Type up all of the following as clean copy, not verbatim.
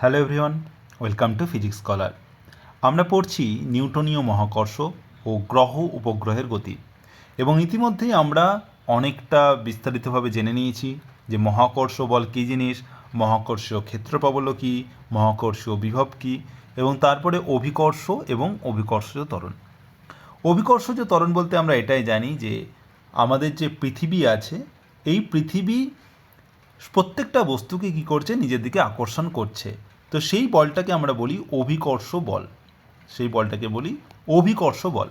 Hello everyone, welcome to physics scholar. আমরা পড়ছি নিউটনীয় মহাকর্ষ ও গ্রহ উপগ্রহের গতি, এবং ইতিমধ্যেই আমরা অনেকটা বিস্তারিতভাবে জেনে নিয়েছি যে মহাকর্ষ বল কী জিনিস, মহাকর্ষীয় ক্ষেত্রপ্রবল কী, মহাকর্ষীয় বিভব কী, এবং তারপরে অভিকর্ষ এবং অভিকর্ষজ ত্বরণ। অভিকর্ষজ ত্বরণ বলতে আমরা এটাই জানি যে আমাদের যে পৃথিবী আছে, এই পৃথিবী প্রত্যেকটা বস্তুকে কী করছে, নিজের দিকে আকর্ষণ করছে। তো সেই বলটাকে আমরা বলি অভিকর্ষ বল, সেই বলটাকে বলি অভিকর্ষ বল।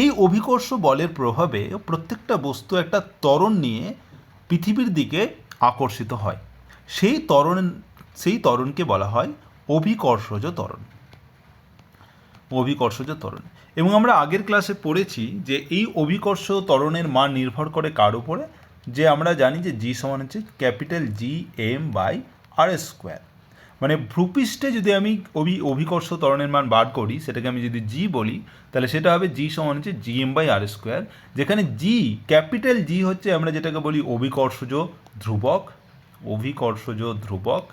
এই অভিকর্ষ বলের প্রভাবে প্রত্যেকটা বস্তু একটা ত্বরণ নিয়ে পৃথিবীর দিকে আকর্ষিত হয়। সেই ত্বরণকে বলা হয় অভিকর্ষজ ত্বরণ। অভিকর্ষজ ত্বরণ। এবং আমরা আগের ক্লাসে পড়েছি যে এই অভিকর্ষ ত্বরণের মান নির্ভর করে কার উপরে, যে আমরা জানি যে জি সমান হচ্ছে capital G M by R square. মানে ভূপৃষ্ঠে যদি আমি অভিকর্ষ ত্বরণের মান বার করি, সেটাকে আমি যদি জি বলি, তাহলে সেটা হবে জি সমান হচ্ছে G M by R square, যেখানে জি ক্যাপিটাল জি হচ্ছে আমরা যেটাকে বলি অভিকর্ষজ ধ্রুবক। অভিকর্ষজ ধ্রুবক।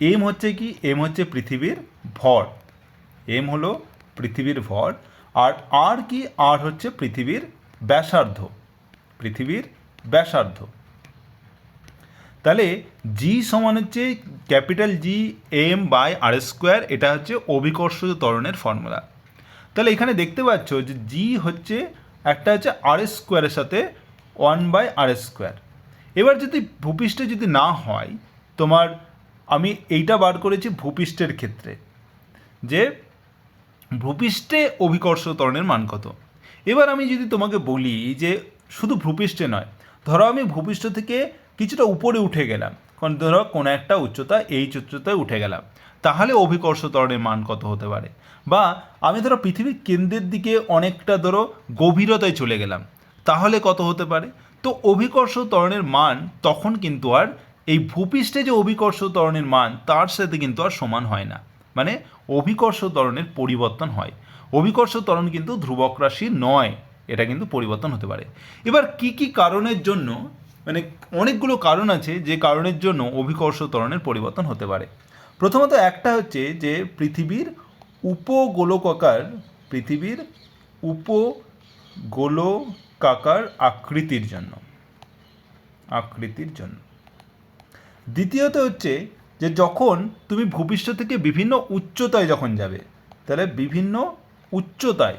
এম হচ্ছে কি, এম হচ্ছে পৃথিবীর ভর, এম হলো পৃথিবীর ভর। আর আর কি, আর হচ্ছে পৃথিবীর ব্যাসার্ধ, পৃথিবীর ব্যাসার্ধ। তাহলে জি সমান হচ্ছে capital G M by R square, এটা হচ্ছে অভিকর্ষজ ত্বরণের ফর্মুলা। তাহলে এখানে দেখতে পাচ্ছ যে জি হচ্ছে একটা হচ্ছে আর স্কোয়ারের সাথে 1/r স্কোয়ার। এবার যদি ভূপৃষ্ঠে যদি না হয়, তোমার আমি এইটা বার করেছি ভূপৃষ্ঠের ক্ষেত্রে, যে ভূপৃষ্ঠে অভিকর্ষ ত্বরণের মান কত। এবার আমি যদি তোমাকে বলি যে শুধু ভূপৃষ্ঠে নয়, ধরো আমি ভূপৃষ্ঠ থেকে কিছুটা উপরে উঠে গেলাম, কারণ ধরো কোনো একটা উচ্চতা, এই উচ্চতায় উঠে গেলাম, তাহলে অভিকর্ষ ত্বরণের মান কত হতে পারে। বা আমি ধরো পৃথিবীর কেন্দ্রের দিকে অনেকটা ধরো গভীরতায় চলে গেলাম, তাহলে কত হতে পারে। তো অভিকর্ষ ত্বরণের মান তখন কিন্তু আর এই ভূপৃষ্ঠে যে অভিকর্ষ ত্বরণের মান তার সাথে কিন্তু আর সমান হয় না। মানে অভিকর্ষ ত্বরণের পরিবর্তন হয়। অভিকর্ষ ত্বরণ কিন্তু ধ্রুবক রাশি নয়, এটা কিন্তু পরিবর্তন হতে পারে। এবার কি কি কারণের জন্য, মানে অনেকগুলো কারণ আছে যে কারণের জন্য অভিকর্ষ ত্বরণের পরিবর্তন হতে পারে। প্রথমত একটা হচ্ছে যে পৃথিবীর উপগোলকাকার আকৃতির জন্য। দ্বিতীয়ত হচ্ছে যে যখন তুমি ভূপৃষ্ঠ থেকে বিভিন্ন উচ্চতায় যখন যাবে, তাহলে বিভিন্ন উচ্চতায়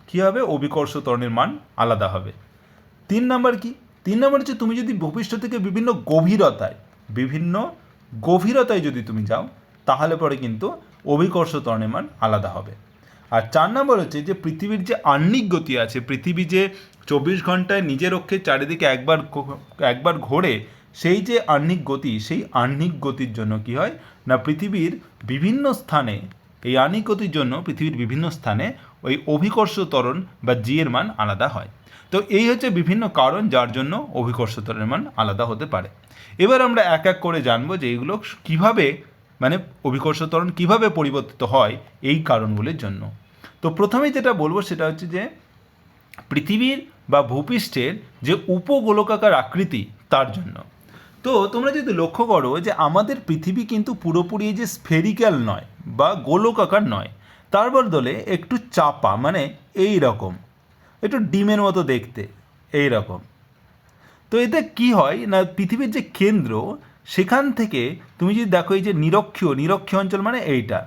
কী হবে, অভিকর্ষ ত্বরণের মান আলাদা হবে। 3 নম্বর কি, 3 নম্বর হচ্ছে তুমি যদি ভূপৃষ্ঠ থেকে বিভিন্ন গভীরতায় যদি তুমি যাও, তাহলে পরে কিন্তু অভিকর্ষ ত্বরণের মান আলাদা হবে। আর 4 নম্বর হচ্ছে যে পৃথিবীর যে আহ্নিক গতি আছে, পৃথিবী যে 24 ঘন্টায় নিজের অক্ষে চারিদিকে একবার ঘোরে, সেই যে আহ্নিক গতি, সেই আহ্নিক গতির জন্য কি হয় না, পৃথিবীর বিভিন্ন স্থানে, এই আহ্নিক গতির জন্য পৃথিবীর বিভিন্ন স্থানে ওই অভিকর্ষ ত্বরণ বা জি এর মান আলাদা হয়। তো এই হচ্ছে বিভিন্ন কারণ যার জন্য অভিকর্ষ ত্বরণের মান আলাদা হতে পারে। এবার আমরা এক এক করে জানবো যে এইগুলো কীভাবে, মানে অভিকর্ষ ত্বরণ কীভাবে পরিবর্তিত হয় এই কারণগুলির জন্য। তো প্রথমেই যেটা বলবো সেটা হচ্ছে যে পৃথিবীর বা ভূপৃষ্ঠের যে উপগোলকাকার আকৃতি তার জন্য। তো তোমরা যদি লক্ষ্য করো যে আমাদের পৃথিবী কিন্তু পুরোপুরি যে স্ফেরিক্যাল নয় বা গোলকাকার নয়, তার বদলে একটু চাপা, মানে এই রকম একটু ডিমের মতো দেখতে, এই রকম। তো এতে কি হয় না, পৃথিবীর যে কেন্দ্র, সেখান থেকে তুমি যদি দেখো এই যে নিরক্ষীয় অঞ্চল, মানে এইটা,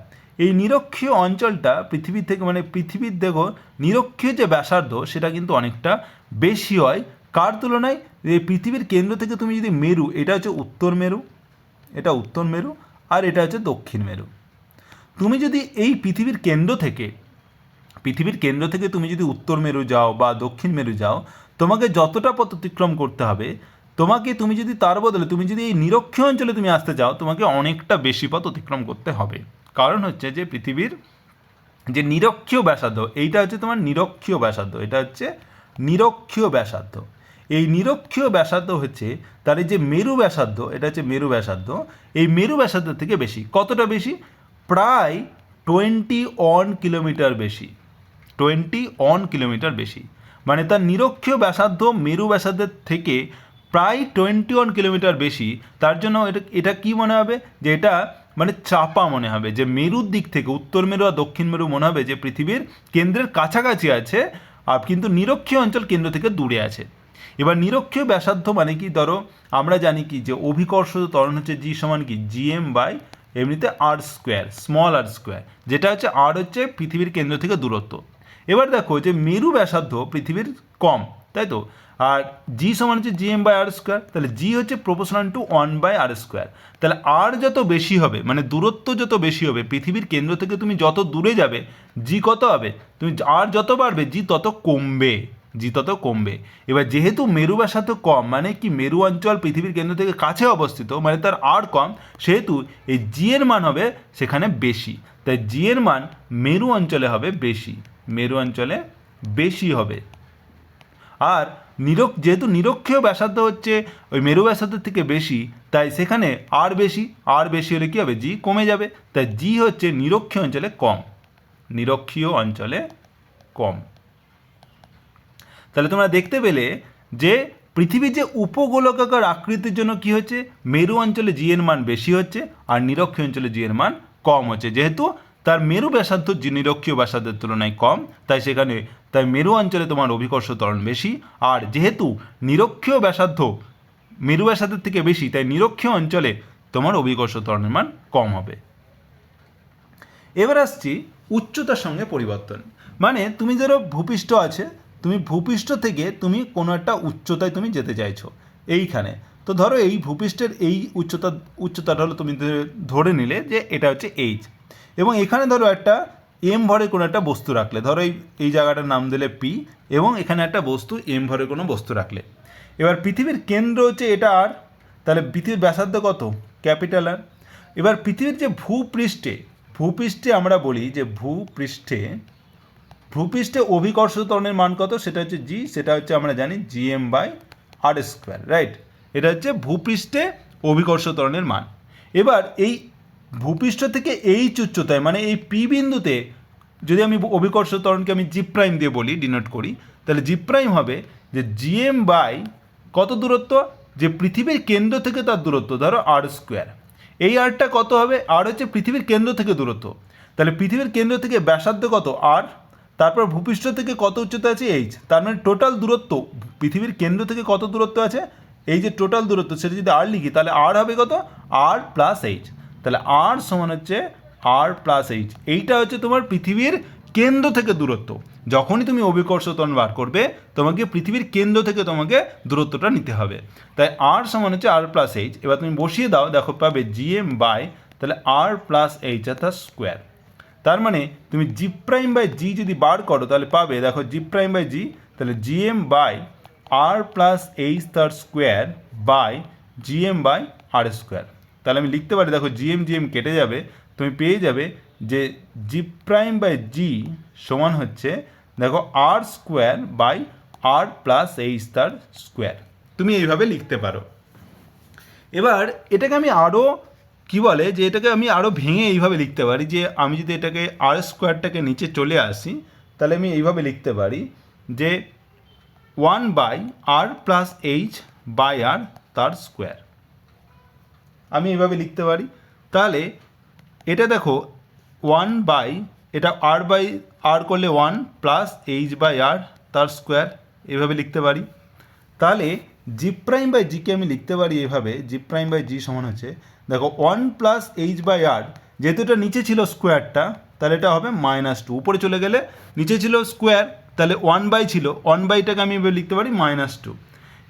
এই নিরক্ষীয় অঞ্চলটা পৃথিবীর থেকে, মানে পৃথিবীর দেখো নিরক্ষীয় যে ব্যাসার্ধ সেটা কিন্তু অনেকটা বেশি হয় কার তুলনায়, এই পৃথিবীর কেন্দ্র থেকে তুমি যদি মেরু, এটা হচ্ছে উত্তর মেরু, এটা উত্তর মেরু, আর এটা হচ্ছে দক্ষিণ মেরু। তুমি যদি এই পৃথিবীর কেন্দ্র থেকে তুমি যদি উত্তর মেরু যাও বা দক্ষিণ মেরু যাও, তোমাকে যতটা পথ অতিক্রম করতে হবে, তুমি যদি তার বদলে তুমি যদি এই নিরক্ষীয় অঞ্চলে তুমি আসতে চাও, তোমাকে অনেকটা বেশি পথ অতিক্রম করতে হবে। কারণ হচ্ছে যে পৃথিবীর যে নিরক্ষীয় ব্যাসার্ধ, এইটা হচ্ছে তোমার নিরক্ষীয় ব্যাসার্ধ, এটা হচ্ছে নিরক্ষীয় ব্যাসার্ধ। এই নিরক্ষীয় ব্যাসার্ধ হচ্ছে তার এই যে মেরু ব্যাসার্ধ, এটা হচ্ছে মেরু ব্যাসার্ধ, এই মেরু ব্যাসার্ধ থেকে বেশি। কতটা বেশি? প্রায় 21 কিলোমিটার বেশি, 21 কিলোমিটার বেশি। মানে তার নিরক্ষীয় ব্যাসার্ধ মেরু ব্যাসার্ধের থেকে প্রায় 21 কিলোমিটার বেশি, তার জন্য এটা কি মনে হবে যে এটা মানে চাপা মনে হবে, যে মেরুর দিক থেকে উত্তর মেরু আর দক্ষিণ মেরু মনে হবে যে পৃথিবীর কেন্দ্রের কাছাকাছি আছে, আর কিন্তু নিরক্ষীয় অঞ্চল কেন্দ্র থেকে দূরে আছে। এবার নিরক্ষীয় ব্যাসার্ধ মানে কি, ধরো আমরা জানি কি যে অভিকর্ষজ ত্বরণ হচ্ছে জি সমান কি জিএম বাই এমনিতে আর স্কোয়ার, স্মল আর স্কোয়ার, যেটা হচ্ছে আর হচ্ছে পৃথিবীর কেন্দ্র থেকে দূরত্ব। এবার দেখো যে মেরু ব্যাসার্ধ পৃথিবীর কম, তাই তো, আর জি সমান হচ্ছে জিএম বাই আর স্কোয়ার, তাহলে জি হচ্ছে proportional to 1 by R square. তাহলে আর যত বেশি হবে মানে দূরত্ব যত বেশি হবে পৃথিবীর কেন্দ্র থেকে তুমি যত দূরে যাবে জি কত হবে, তুমি আর যত বাড়বে জি তত কমবে, জি তত কমবে। এবার যেহেতু মেরু ব্যাসার্ধ কম মানে কি মেরু অঞ্চল পৃথিবীর কেন্দ্র থেকে কাছে অবস্থিত মানে তার আর কম, সেহেতু এই জি এর মান হবে সেখানে বেশি, তাই জি এর মান মেরু অঞ্চলে হবে বেশি, মেরু অঞ্চলে বেশি হবে। আর যেহেতু নিরক্ষীয় ব্যাসার্ধ হচ্ছে ওই মেরু ব্যাসার্ধের থেকে বেশি, তাই সেখানে আর বেশি, আর বেশি হলে কী হবে জি কমে যাবে, তাই জি হচ্ছে নিরক্ষীয় অঞ্চলে কম, নিরক্ষীয় অঞ্চলে কম। তাহলে তোমরা দেখতে পেলে যে পৃথিবীর যে উপগোলকাকার আকৃতির জন্য কি হচ্ছে মেরু অঞ্চলে জি এর মান বেশি হচ্ছে আর নিরক্ষীয় অঞ্চলে জি এর মান কম হচ্ছে, যেহেতু তার মেরু ব্যাসার্ধ নিরক্ষীয় ব্যাসার্ধের তুলনায় কম, তাই মেরু অঞ্চলে তোমার অভিকর্ষ ত্বরণ বেশি, আর যেহেতু নিরক্ষীয় ব্যাসার্ধ মেরু ব্যাসার্ধের থেকে বেশি তাই নিরক্ষীয় অঞ্চলে তোমার অভিকর্ষ ত্বরণের মান কম হবে। এবার আসছি উচ্চতার সঙ্গে পরিবর্তন, মানে তুমি ধরো ভূপৃষ্ঠ আছে, তুমি ভূপৃষ্ঠ থেকে তুমি কোনো একটা উচ্চতায় তুমি যেতে চাইছো এইখানে, তো ধরো এই ভূপৃষ্ঠের এই উচ্চতাটা হলো তুমি ধরে নিলে যে এটা হচ্ছে এইচ, এবং এখানে ধরো একটা এম ভরের কোনো একটা বস্তু রাখলে, ধরো এই জায়গাটার নাম দিলে পি, এবং এখানে একটা বস্তু এম ভরের কোনো বস্তু রাখলে। এবার পৃথিবীর কেন্দ্র হচ্ছে এটা আর, তাহলে পৃথিবীর ব্যাসার্ধ কত ক্যাপিটাল আর। এবার পৃথিবীর যে ভূপৃষ্ঠে আমরা বলি যে ভূপৃষ্ঠে অভিকর্ষ ত্বরণের মান কত, সেটা হচ্ছে জি, সেটা হচ্ছে আমরা জানি GM by R square, right, এটা হচ্ছে ভূপৃষ্ঠে অভিকর্ষ ত্বরণের মান। এবার এই ভূপৃষ্ঠ থেকে এইচ উচ্চতায় মানে এই পি বিন্দুতে যদি আমি অভিকর্ষ ত্বরণকে আমি জি প্রাইম দিয়ে বলি, ডিনোট করি, তাহলে জি প্রাইম হবে যে জিএম বাই কত দূরত্ব, যে পৃথিবীর কেন্দ্র থেকে তার দূরত্ব ধরো আর স্কোয়ার, এই আরটা কত হবে, আর হচ্ছে পৃথিবীর কেন্দ্র থেকে দূরত্ব, তাহলে পৃথিবীর কেন্দ্র থেকে ব্যাসার্ধ কত আর, তারপর ভূপৃষ্ঠ থেকে কত উচ্চতা আছে এইচ, তার মানে টোটাল দূরত্ব পৃথিবীর কেন্দ্র থেকে কত দূরত্ব আছে, এই যে টোটাল দূরত্ব সেটা যদি আর লিখি তাহলে আর হবে কত আর প্লাস এইচ, তাহলে আর সমান হচ্ছে আর প্লাস এইচ, এইটা হচ্ছে তোমার পৃথিবীর কেন্দ্র থেকে দূরত্ব। যখনই তুমি অভিকর্ষ ত্বরণ বার করবে তোমাকে পৃথিবীর কেন্দ্র থেকে তোমাকে দূরত্বটা নিতে হবে, তাই আর সমান হচ্ছে আর প্লাস এইচ। এবার তুমি বসিয়ে দাও, দেখো পাবে জিএম বাই তাহলে আর প্লাস এইচ অর্থাৎ স্কোয়ার, তার মানে তুমি জি প্রাইম বাই জি যদি বার করো তাহলে পাবে দেখো জি প্রাইম বাই জি, তাহলে G M by R plus H তার square by G M by R square. তাহলে আমি লিখতে পারি দেখো জিএম কেটে যাবে, তুমি পেয়ে যাবে যে জি প্রাইম বাই জি সমান হচ্ছে দেখো R square by R plus H তার স্কোয়ার, তুমি এইভাবে লিখতে পারো। এবার এটাকে আমি আরও কি বলে যে এটাকে আমি আরও ভেঙে এইভাবে লিখতে পারি, যে আমি যদি এটাকে আর স্কোয়ারটাকে নিচে চলে আসি তাহলে আমি এইভাবে লিখতে পারি যে 1 by R plus H by R তার স্কোয়ার, আমি এইভাবে লিখতে পারি। তাহলে এটা দেখো 1 বাই এটা আর বাই আর করলে 1 প্লাস এইচ বাই আর তার স্কোয়ার, এইভাবে লিখতে পারি। তাহলে জি প্রাইম বাই জিকে আমি লিখতে পারি এভাবে, জি প্রাইম বাই জি সমান হচ্ছে দেখো 1 প্লাস এইচ বাই আর, যেহেতু এটা নিচে ছিল স্কোয়ারটা তাহলে এটা হবে -2, উপরে চলে গেলে নিচে ছিল স্কোয়ার তাহলে 1 বাই ছিল, 1 বাইটাকে আমি এভাবে লিখতে পারি -2।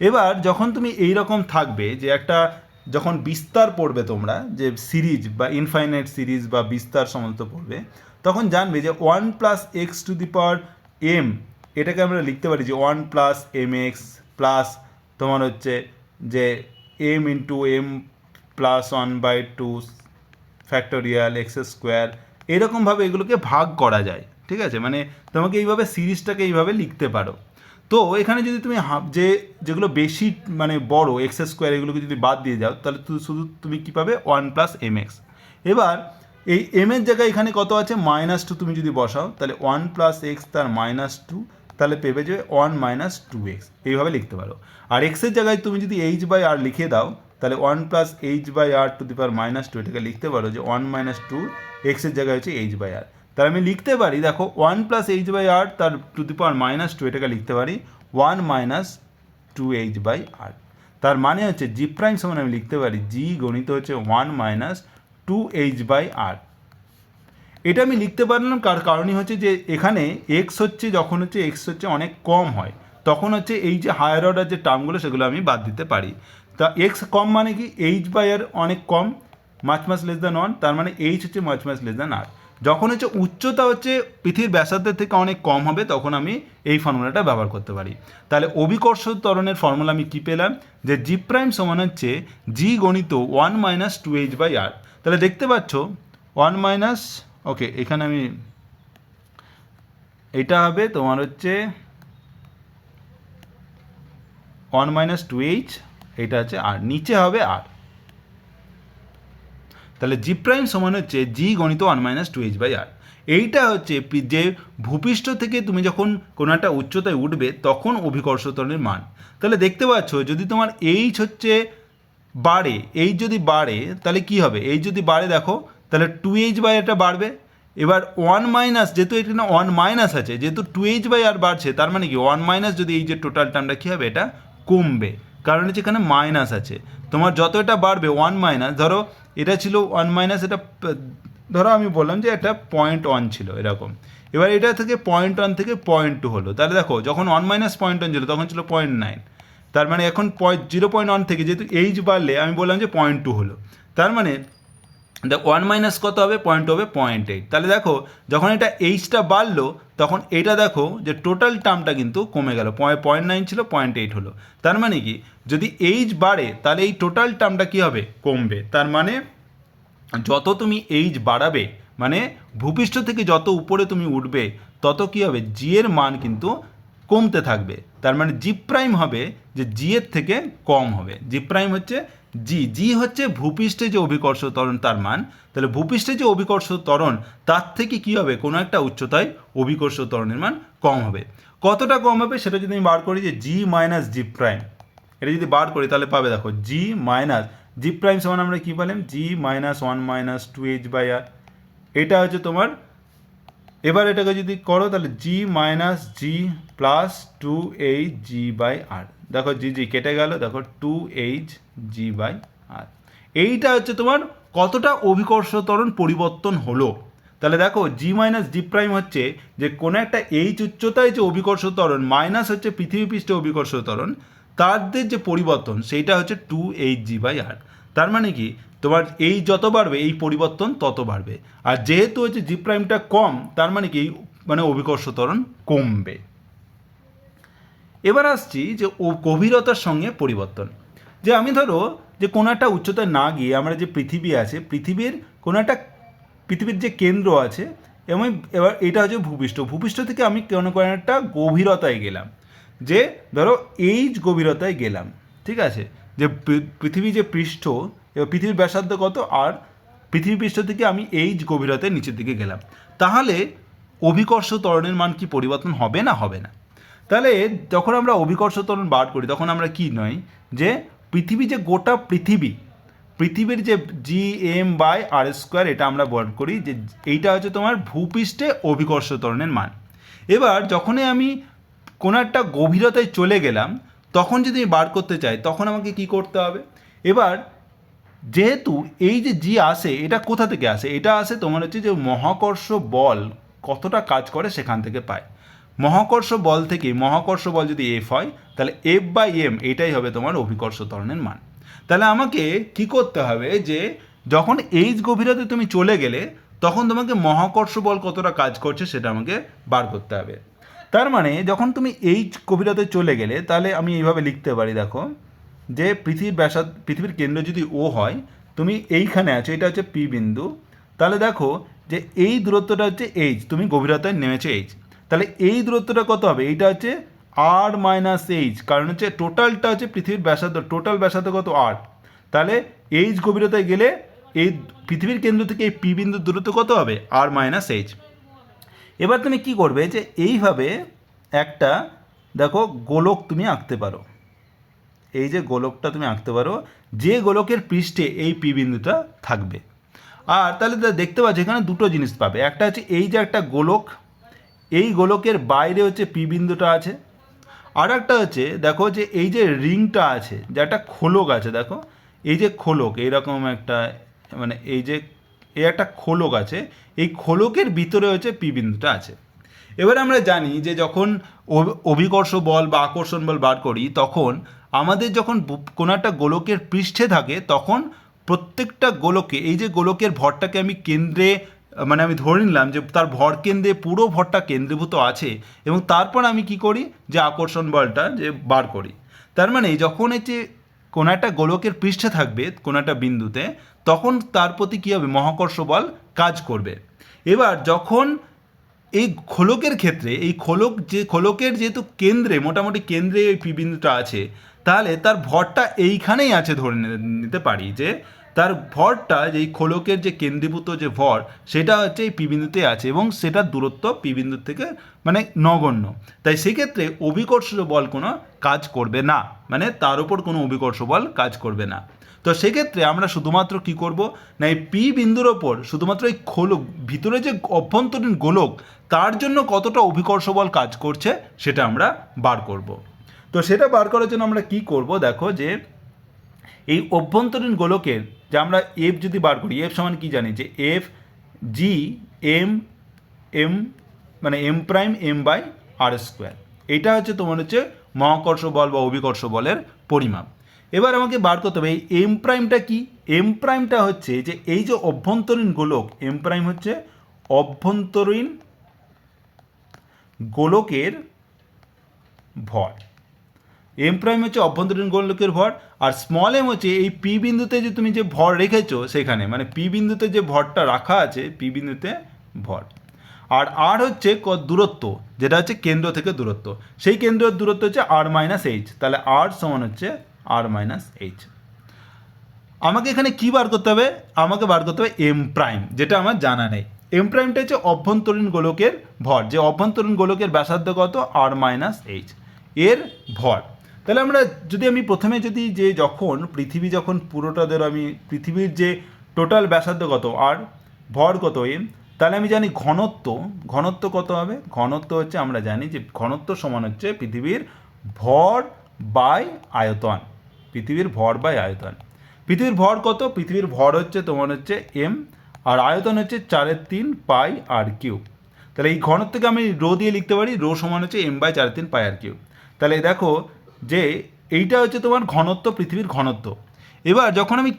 এবার যখন তুমি এই রকম থাকবে যে একটা যখন বিস্তার পড়বে তোমরা যে সিরিজ বা ইনফাইনাইট সিরিজ বা বিস্তার সমস্ত পড়বে, তখন জানবে যে 1 plus X to the power M, এটাকে আমরা লিখতে পারি যে 1 প্লাস এম এক্স প্লাস তোমার হচ্ছে যে M into M plus 1/2 factorial X square, এরকমভাবে এগুলোকে ভাগ করা যায়, ঠিক আছে, মানে তোমাকে এইভাবে সিরিজটাকে এইভাবে লিখতে পারো। তো এখানে যদি তুমি যেগুলো বেশি মানে বড় এক্স স্কোয়ার এগুলোকে যদি বাদ দিয়ে যাও তাহলে শুধু তুমি কী পাবে 1 প্লাস এম এক্স। এবার এই এম এর জায়গায় এখানে কত আছে -2, তুমি যদি বসাও তাহলে 1 প্লাস এক্স তার -2 তাহলে পেবে যে 1 মাইনাস 2x, এইভাবে লিখতে পারো। আর এক্সের জায়গায় তুমি যদি h/r লিখে দাও তাহলে 1 plus h/r two the power minus 2, এটাকে লিখতে পারো যে 1 মাইনাস 2 এক্সের জায়গায় হচ্ছে h/r। তাহলে আমি লিখতে পারি দেখো 1 প্লাস h/r তার টু দি পাওয়ার মাইনাস 2, এটাকে লিখতে পারি 1 মাইনাস 2h/r। তার মানে হচ্ছে জি প্রাইম সমান আমি লিখতে পারি জি গণিত হচ্ছে 1 মাইনাস 2h/r। এটা আমি লিখতে পারলাম কারণই হচ্ছে যে এখানে এক্স হচ্ছে যখন হচ্ছে এক্স হচ্ছে অনেক কম হয় তখন হচ্ছে এই যে হায়ার অর্ডার যে টার্মগুলো সেগুলো আমি বাদ দিতে পারি। তা এক্স কম মানে কি h/r অনেক কম, মাছ লেস দ্যান 1, তার মানে এইচ হচ্ছে মাছ লেস দ্যান r। যখন হচ্ছে উচ্চতা হচ্ছে পৃথিবীর ব্যাসার্ধের থেকে অনেক কম হবে তখন আমি এই ফর্মুলাটা ব্যবহার করতে পারি। তাহলে অভিকর্ষ ত্বরণের ফর্মুলা আমি কী পেলাম, যে জি প্রাইম সমান হচ্ছে জি গণিত 1 মাইনাস 2h/r। তাহলে দেখতে পাচ্ছ 1 মাইনাস, ওকে এখানে আমি এটা হবে তোমার হচ্ছে 1 মাইনাস 2h, এটা হচ্ছে আর, নিচে হবে আর। তাহলে জি প্রাইম সমান হচ্ছে জি গণিত 1 মাইনাস 2h/r। এইটা হচ্ছে যে ভূপৃষ্ঠ থেকে তুমি যখন কোনো একটা উচ্চতায় উঠবে তখন অভিকর্ষ ত্বরণের মান। তাহলে দেখতে পাচ্ছ যদি তোমার এইচ হচ্ছে বাড়ে, এইচ যদি বাড়ে তাহলে কি হবে, এইচ যদি বাড়ে দেখো তাহলে 2h/rটা বাড়বে। এবার 1 মাইনাস, যেহেতু এখানে 1 মাইনাস আছে, যেহেতু 2h/r বাড়ছে তার মানে কি 1 মাইনাস যদি এই যে টোটাল টার্মটা কী হবে, এটা কমবে, কারণ হচ্ছে এখানে মাইনাস আছে। তোমার যত এটা বাড়বে 1 মাইনাস, ধরো এটা ছিল 1 মাইনাস, এটা ধরো আমি বললাম যে এটা 0.1 ছিল এরকম, এবার এটা থেকে 0.1 থেকে 0.2 হলো, তাহলে দেখো যখন 1 মাইনাস 0.1 ছিল তখন ছিল 0.9, তার মানে এখন 0.1 থেকে যেহেতু এইচ বাড়লে আমি বললাম যে 0.2 হলো, তার মানে 1 মাইনাস কত হবে, 0.2 হবে 0.8। তাহলে দেখো যখন এটা এইচটা বাড়লো তখন এটা দেখো যে টোটাল টার্মটা কিন্তু কমে গেল, 0.9 ছিল 0.8 হলো। তার মানে কি যদি এইচ বাড়ে তাহলে এই টোটাল টার্মটা কী হবে, কমবে। তার মানে যত তুমি এইচ বাড়াবে, মানে ভূপৃষ্ঠ থেকে যত উপরে তুমি উঠবে তত কী হবে, জি এর মান কিন্তু কমতে থাকবে। তার মানে জি প্রাইম হবে যে জি এর থেকে কম হবে। জি প্রাইম হচ্ছে জি হচ্ছে ভূপৃষ্ঠে যে অভিকর্ষ ত্বরণ তার মান। তাহলে ভূপৃষ্ঠে যে অভিকর্ষ ত্বরণ তার থেকে কী হবে, কোনো একটা উচ্চতায় অভিকর্ষ ত্বরণের মান কম হবে। কতটা কম হবে সেটা যদি আমি বার করি যে জি মাইনাস জি প্রাইম, এটা যদি বার করি তাহলে পাবে দেখো জি মাইনাস জি প্রাইম সমান আমরা কী পেলাম, জি মাইনাস 1 মাইনাস 2h/r। এটা হচ্ছে তোমার, এবার এটাকে যদি করো তাহলে জি মাইনাস জি প্লাস 2hg/r, দেখো জি কেটে গেল, দেখো 2hg/r। এইটা হচ্ছে তোমার কতটা অভিকর্ষ ত্বরণ পরিবর্তন হলো। তাহলে দেখো জি মাইনাস জি প্রাইম হচ্ছে যে কোনো একটা এইচ উচ্চতায় যে অভিকর্ষ ত্বরণ মাইনাস হচ্ছে পৃথিবী পৃষ্ঠে অভিকর্ষ ত্বরণ, তাদের যে পরিবর্তন সেইটা হচ্ছে 2hg/r। তার মানে কি তোমার এই যত বাড়বে এই পরিবর্তন তত বাড়বে, আর যেহেতু হচ্ছে জি প্রাইমটা কম তার মানে কি মানে অভিকর্ষ ত্বরণ কমবে। এবার আসছি যে গভীরতার সঙ্গে পরিবর্তন, যে আমি ধরো যে কোনো একটা উচ্চতায় না গিয়ে আমরা যে পৃথিবী আছে, পৃথিবীর কোনো একটা পৃথিবীর যে কেন্দ্র আছে এবং এবার এটা হচ্ছে ভূপৃষ্ঠ থেকে আমি কোনো একটা গভীরতায় গেলাম, যে ধরো এইচ গভীরতায় গেলাম, ঠিক আছে, যে পৃথিবী যে পৃষ্ঠ, এবার পৃথিবীর ব্যাসার্ধ কত, আর পৃথিবী পৃষ্ঠ থেকে আমি এইচ গভীরতায় নিচের দিকে গেলাম, তাহলে অভিকর্ষ ত্বরণের মান কি পরিবর্তন হবে না, হবে না? তাহলে যখন আমরা অভিকর্ষ ত্বরণ বার করি তখন আমরা কি নয়, যে পৃথিবী যে গোটা পৃথিবীর যে GM/r², এটা আমরা বার করি যে এইটা হচ্ছে তোমার ভূপৃষ্ঠে অভিকর্ষ ত্বরণের মান। এবার যখনই আমি কোনো একটা গভীরতায় চলে গেলাম তখন যদি বার করতে চাই তখন আমাকে কি করতে হবে, এবার যেহেতু এই যে জি আসে এটা কোথা থেকে আসে, এটা আসে তোমার হচ্ছে যে মহাকর্ষ বল কতটা কাজ করে সেখান থেকে পায়। মহাকর্ষ বল থেকে, মহাকর্ষ বল যদি এফ হয় তাহলে F/m এটাই হবে তোমার অভিকর্ষ ত্বরণের মান। তাহলে আমাকে কি করতে হবে, যে যখন এইচ গভীরতায় তুমি চলে গেলে তখন তোমাকে মহাকর্ষ বল কতটা কাজ করছে সেটা আমাকে বার করতে হবে। তার মানে যখন তুমি এইচ গভীরতায় চলে গেলে তাহলে আমি এইভাবে লিখতে পারি, দেখো যে পৃথিবীর কেন্দ্র যদি ও হয়, তুমি এইখানে আছো, এটা হচ্ছে পি বিন্দু, তাহলে দেখো যে এই দূরত্বটা হচ্ছে এইচ, তুমি গভীরতায় নেমেছো এইচ, তাহলে এই দূরত্বটা কত হবে, এইটা হচ্ছে আর মাইনাস এইচ, কারণ হচ্ছে টোটালটা হচ্ছে পৃথিবীর ব্যাসার্ধ, টোটাল ব্যাসার্ধ কত আর, তাহলে এইচ গভীরতায় গেলে এই পৃথিবীর কেন্দ্র থেকে এই পি বিন্দুর দূরত্ব কত হবে, আর মাইনাস এইচ। এবার তুমি কি করবে, যে এইভাবে একটা দেখো গোলক তুমি আঁকতে পারো, এই যে গোলকটা তুমি আঁকতে পারো, যে গোলকের পৃষ্ঠে এই পি বিন্দুটা থাকবে। আর তাহলে দেখতে পাচ্ছ এখানে দুটো জিনিস পাবে, একটা হচ্ছে এই যে একটা গোলক, এই গোলকের বাইরে হচ্ছে পি বিন্দুটা আছে, আর একটা হচ্ছে দেখো যে এই যে রিংটা আছে, যে একটা খোলক আছে, দেখো এই যে খোলক এইরকম একটা, মানে এই যে এই একটা খোলক আছে, এই খোলকের ভিতরে হচ্ছে পি বিন্দুটা আছে। এবার আমরা জানি যে যখন অভিকর্ষ বল বা আকর্ষণ বল বার করি, তখন আমাদের যখন কোনো একটা গোলকের পৃষ্ঠে থাকে, তখন প্রত্যেকটা গোলকে, এই যে গোলকের ভরটাকে আমি কেন্দ্রে, মানে আমি ধরে নিলাম যে তার ভর কেন্দ্রে পুরো ভরটা কেন্দ্রীভূত আছে, এবং তারপর আমি কি করি, যে আকর্ষণ বলটা যে বার করি। তার মানে যখন এই যে কোনো একটা গোলকের পৃষ্ঠে থাকবে কোনো একটা বিন্দুতে, তখন তার প্রতি কী হবে, মহাকর্ষ বল কাজ করবে। এবার যখন এই খোলকের ক্ষেত্রে, এই খোলকের যেহেতু কেন্দ্রে, মোটামুটি কেন্দ্রে এই পি বিন্দুটা আছে, তাহলে তার ভরটা এইখানেই আছে, ধরে নিতে পারি যে তার ভরটা, যেই খোলকের যে কেন্দ্রীভূত যে ভর, সেটা হচ্ছে এই পি বিন্দুতে আছে, এবং সেটার দূরত্ব পি বিন্দুর থেকে মানে নগণ্য। তাই সেক্ষেত্রে অভিকর্ষ বল কোনো কাজ করবে না, মানে তার উপর কোনো অভিকর্ষ বল কাজ করবে না। তো সেক্ষেত্রে আমরা শুধুমাত্র কি করব না, এই পি বিন্দুর ওপর শুধুমাত্র এই খোলক, ভিতরে যে অভ্যন্তরীণ গোলক, তার জন্য কতটা অভিকর্ষ বল কাজ করছে সেটা আমরা বার করব। তো সেটা বার করার জন্য আমরা কি করব, দেখো যে এই অভ্যন্তরীণ গোলকের যে আমরা এফ যদি বার করি, এফ সমান কি জানি, যে এফ জি এম এম, মানে M prime M by R square, এটা হচ্ছে তোমার হচ্ছে মহাকর্ষ বল বা অভিকর্ষ বলের পরিমাপ। এবার আমাকে বার করতে হবে এই এম প্রাইমটা কি। এম প্রাইমটা হচ্ছে যে এই যে অভ্যন্তরীণ গোলক, এম প্রাইম হচ্ছে অভ্যন্তরীণ গোলকের ভর, এম প্রাইম হচ্ছে অভ্যন্তরীণ গোলকের ভর, আর স্মল এম হচ্ছে এই পি বিন্দুতে যে তুমি যে ভর রেখেছো সেখানে, মানে পি বিন্দুতে যে ভরটা রাখা আছে, পি বিন্দুতে ভর। আর আর হচ্ছে দূরত্ব, যেটা হচ্ছে কেন্দ্র থেকে দূরত্ব, সেই কেন্দ্রের দূরত্ব হচ্ছে আর মাইনাস এইচ, তাহলে আর সমান হচ্ছে আর মাইনাস এইচ। আমাকে এখানে কি বার করতে হবে, আমাকে বার করতে হবে এম প্রাইম, যেটা আমার জানা নেই। এম প্রাইমটা হচ্ছে অভ্যন্তরীণ গোলকের ভর, যে অভ্যন্তরীণ গোলকের ব্যাসার্ধ কত, আর মাইনাস এইচ, এর ভর। তাহলে আমরা যদি আমি প্রথমে যদি যে যখন পৃথিবী যখন পুরোটা ধরো আমি পৃথিবীর যে টোটাল ব্যাসার্ধ কত আর ভর কত এম, তাহলে আমি জানি ঘনত্ব, ঘনত্ব কত হবে, ঘনত্ব হচ্ছে আমরা জানি যে ঘনত্ব সমান হচ্ছে পৃথিবীর ভর বাই আয়তন, পৃথিবীর ভর বাই আয়তন। পৃথিবীর ভর কত, পৃথিবীর ভর হচ্ছে তোমার হচ্ছে এম, আর আয়তন হচ্ছে 4/3 পাই আর কিউব। তাহলে এই ঘনত্বকে আমি রো দিয়ে লিখতে পারি, রো সমান হচ্ছে M by 4/3 pi R cube. তাহলে দেখো যে এইটা হচ্ছে তোমার ঘনত্ব, পৃথিবীর ঘনত্ব। এবার যখন আমি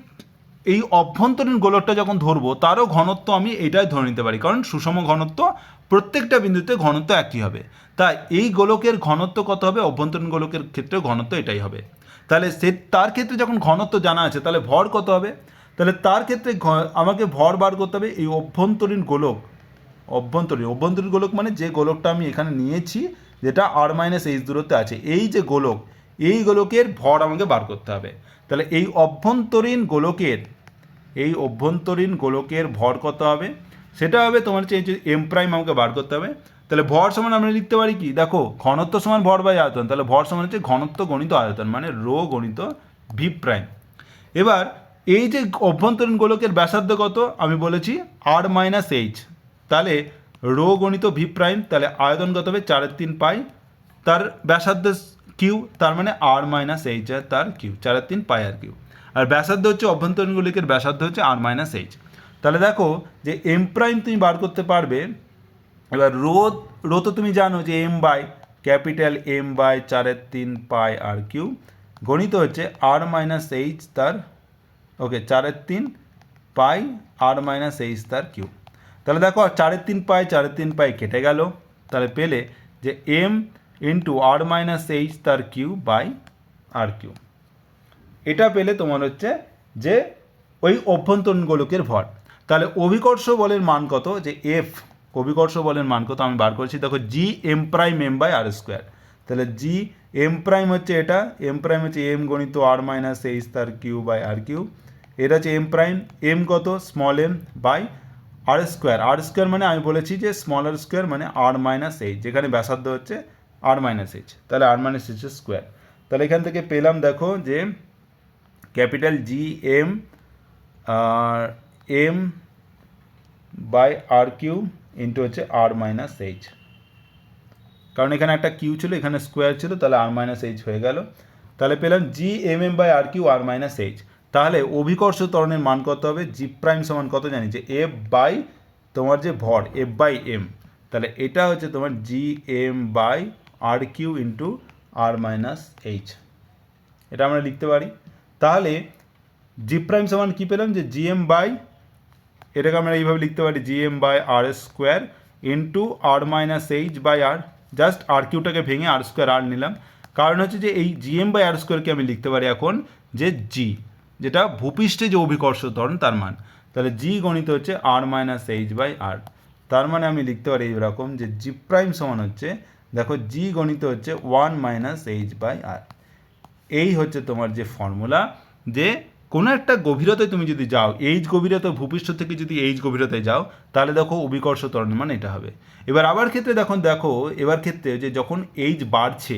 এই অভ্যন্তরীণ গোলকটা যখন ধরবো, তারও ঘনত্ব আমি এইটাই ধরে নিতে পারি, কারণ সুষম ঘনত্ব, প্রত্যেকটা বিন্দুতে ঘনত্ব একই হবে। তাই এই গোলকের ঘনত্ব কত হবে, অভ্যন্তরীণ গোলকের ক্ষেত্রে ঘনত্ব এটাই হবে। তাহলে তার ক্ষেত্রে যখন ঘনত্ব জানা আছে, তাহলে ভর কত হবে, তাহলে তার ক্ষেত্রে আমাকে ভর বার করতে হবে এই অভ্যন্তরীণ গোলক, অভ্যন্তরীণ গোলক মানে যে গোলকটা আমি এখানে নিয়েছি, যেটা আর মাইনাস এইচ দূরত্বে আছে, এই যে গোলক, এই গোলকের ভর আমাকে বার করতে হবে। তাহলে এই অভ্যন্তরীণ গোলকের ভর কত হবে, সেটা হবে তোমার হচ্ছে এম প্রাইম আমাকে বার করতে হবে। তাহলে ভর সমান আমরা লিখতে পারি কি, দেখো ঘনত্ব সমান ভর বাই আয়তন, তাহলে ভর সমান হচ্ছে ঘনত্ব গণিত আয়তন, মানে রো গণিত ভি প্রাইম। এবার এই যে অভ্যন্তরীণ গোলকের ব্যাসার্ধ কত আমি বলেছি আর মাইনাস এইচ, তাহলে রো গণিত ভি প্রাইম, তাহলে আয়তন কত হবে 4/3 পাই, তার ব্যাসার্ধ কিউ, তার মানে আর মাইনাস এইচ আর তার কিউ, 4/3 পাই আর কিউ। আর ব্যাসার্ধ হচ্ছে অভ্যন্তরীণ গোলকের ব্যাসার্ধ হচ্ছে আর মাইনাস এইচ। তাহলে দেখো যে এম প্রাইম তুমি বার করতে পারবে। এবার রো তো তুমি জানো যে M by capital M by 4/3 pi R cube, গণিত হচ্ছে আর মাইনাস এইচ তার, okay 4/3 pi R minus H তার কিউ। তাহলে দেখো 4/3 পাই কেটে গেল, তাহলে পেলে যে M into R minus H তার কিউ বাই আর কিউ। এটা পেলে তোমার হচ্ছে যে ওই অভ্যন্তরীণ গোলকের ভর। তাহলে অভিকর্ষ বলের মান কত, যে এফ অভিকর্ষ বলের মান কত আমি বার করছি, দেখো G M prime M by R square. তাহলে জি এম প্রাইম হচ্ছে এটা, এম প্রাইম হচ্ছে এম গণিত আর মাইনাস এইচ তার কিউ বাই আর কিউ। এটা হচ্ছে এম প্রাইম, এম কত small M by R square, R square মানে আমি বলেছি যে স্মল আর স্কোয়ার মানে আর মাইনাস এইচ, যেখানে ব্যাসার্ধ হচ্ছে আর মাইনাস এইচ, তাহলে আর মাইনাস এইচের স্কোয়ার। তাহলে এখান থেকে পেলাম দেখো যে capital G M M by R cube into হচ্ছে আর মাইনাস এইচ, কারণ এখানে একটা কিউ ছিল, এখানে স্কোয়ার ছিল, তাহলে আর মাইনাস এইচ হয়ে গেল। তাহলে পেলাম G M M by R cube R minus H. তাহলে অভিকর্ষ ত্বরণের মান কত হবে? জি প্রাইম সমান কত জানি, যে এফ বাই তোমার যে ভর এফ বাই এম, তাহলে এটা হচ্ছে তোমার G M by R cube into R minus H, এটা আমরা লিখতে পারি। তাহলে জি প্রাইম সমান কী পেলাম, যে জি এম বাই, এটাকে আমরা এইভাবে লিখতে পারি G M by R square into R minus H by R, just R কিউটাকে ভেঙে আর স্কোয়ার আর নিলাম, কারণ হচ্ছে যে এই জি এম বাই আর স্কোয়ারকে আমি লিখতে পারি এখন যে জি, যেটা ভূপৃষ্ঠে যে অভিকর্ষ ত্বরণ তার মান, তাহলে জি গণিত হচ্ছে R minus H by R. তার মানে আমি লিখতে পারি এইরকম যে জি প্রাইম সমান হচ্ছে, দেখো জি গণিত হচ্ছে ওয়ান মাইনাস এইচ বাই আর। এই হচ্ছে তোমার যে ফর্মুলা, যে কোনো একটা গভীরতায় তুমি যদি যাও, এইচ গভীরতা ভূপৃষ্ঠ থেকে যদি এইচ গভীরতায় যাও, তাহলে দেখো অভিকর্ষ ত্বরণের মান এটা হবে। এবার আবার ক্ষেত্রে দেখো এবার ক্ষেত্রে যে যখন এইচ বাড়ছে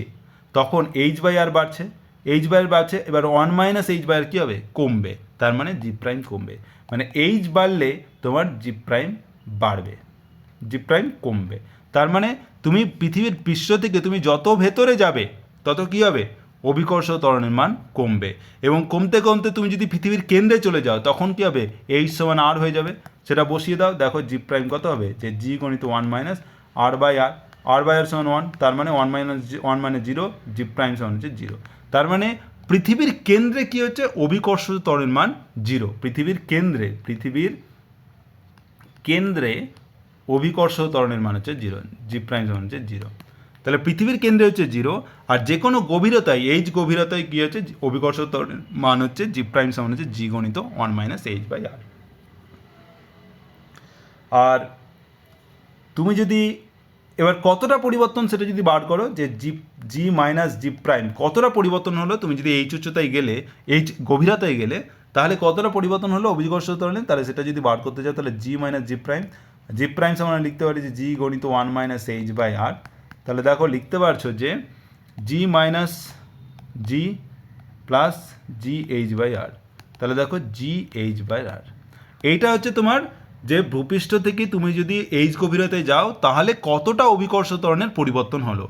তখন এইচ বাই আর বাড়ছে, এইচ বাই আর বাড়ছে, এবার ওয়ান মাইনাস এইচ বাই আর কী হবে, কমবে, তার মানে জি প্রাইম কমবে, মানে এইচ বাড়লে তোমার জি প্রাইম বাড়বে, জি প্রাইম কমবে। তার মানে তুমি পৃথিবীর পৃষ্ঠ থেকে তুমি যত ভেতরে যাবে তত কী হবে, অভিকর্ষ ত্বরণের মান কমবে, এবং কমতে কমতে তুমি যদি পৃথিবীর কেন্দ্রে চলে যাও তখন কী হবে, এইচ সমান আর হয়ে যাবে, সেটা বসিয়ে দাও, দেখো জি প্রাইম কত হবে, যে জি গণিত one minus R by R, R by R সমান ওয়ান, তার মানে one minus zero, G prime সমান হচ্ছে জিরো। তার মানে পৃথিবীর কেন্দ্রে কী হচ্ছে, অভিকর্ষ ত্বরণের মান জিরো, পৃথিবীর কেন্দ্রে অভিকর্ষ ত্বরণের মান হচ্ছে জিরো, জি প্রাইম সমান হচ্ছে জিরো। তাহলে পৃথিবীর কেন্দ্রে হচ্ছে জিরো, আর যে কোনো গভীরতায়, এইচ গভীরতায় কী হচ্ছে, অভিকর্ষ ত্বরণের মান হচ্ছে জি প্রাইম সমান হচ্ছে জি গণিত one minus H by R. আর তুমি যদি এবার কতটা পরিবর্তন সেটা যদি বার করো, যে জি মাইনাস জি প্রাইম কতটা পরিবর্তন হলো, তুমি যদি এইচ উচ্চতায় গেলে, এইচ গভীরতায় গেলে, তাহলে কতটা পরিবর্তন হলো অভিকর্ষ ত্বরণে, তাহলে সেটা যদি বার করতে চাও, তাহলে জি মাইনাস জি প্রাইম সমান লিখতে পারি যে জি গণিত one minus H by R. তাহলে দেখো লিখতে পারছো যে G minus G plus G H by R, তাহলে দেখো জি এইচ বাই আর। এইটা হচ্ছে তোমার যে ভূপৃষ্ঠ থেকে তুমি যদি এইচ গভীরতায় যাও তাহলে কতটা অভিকর্ষ ত্বরণের পরিবর্তন হলো।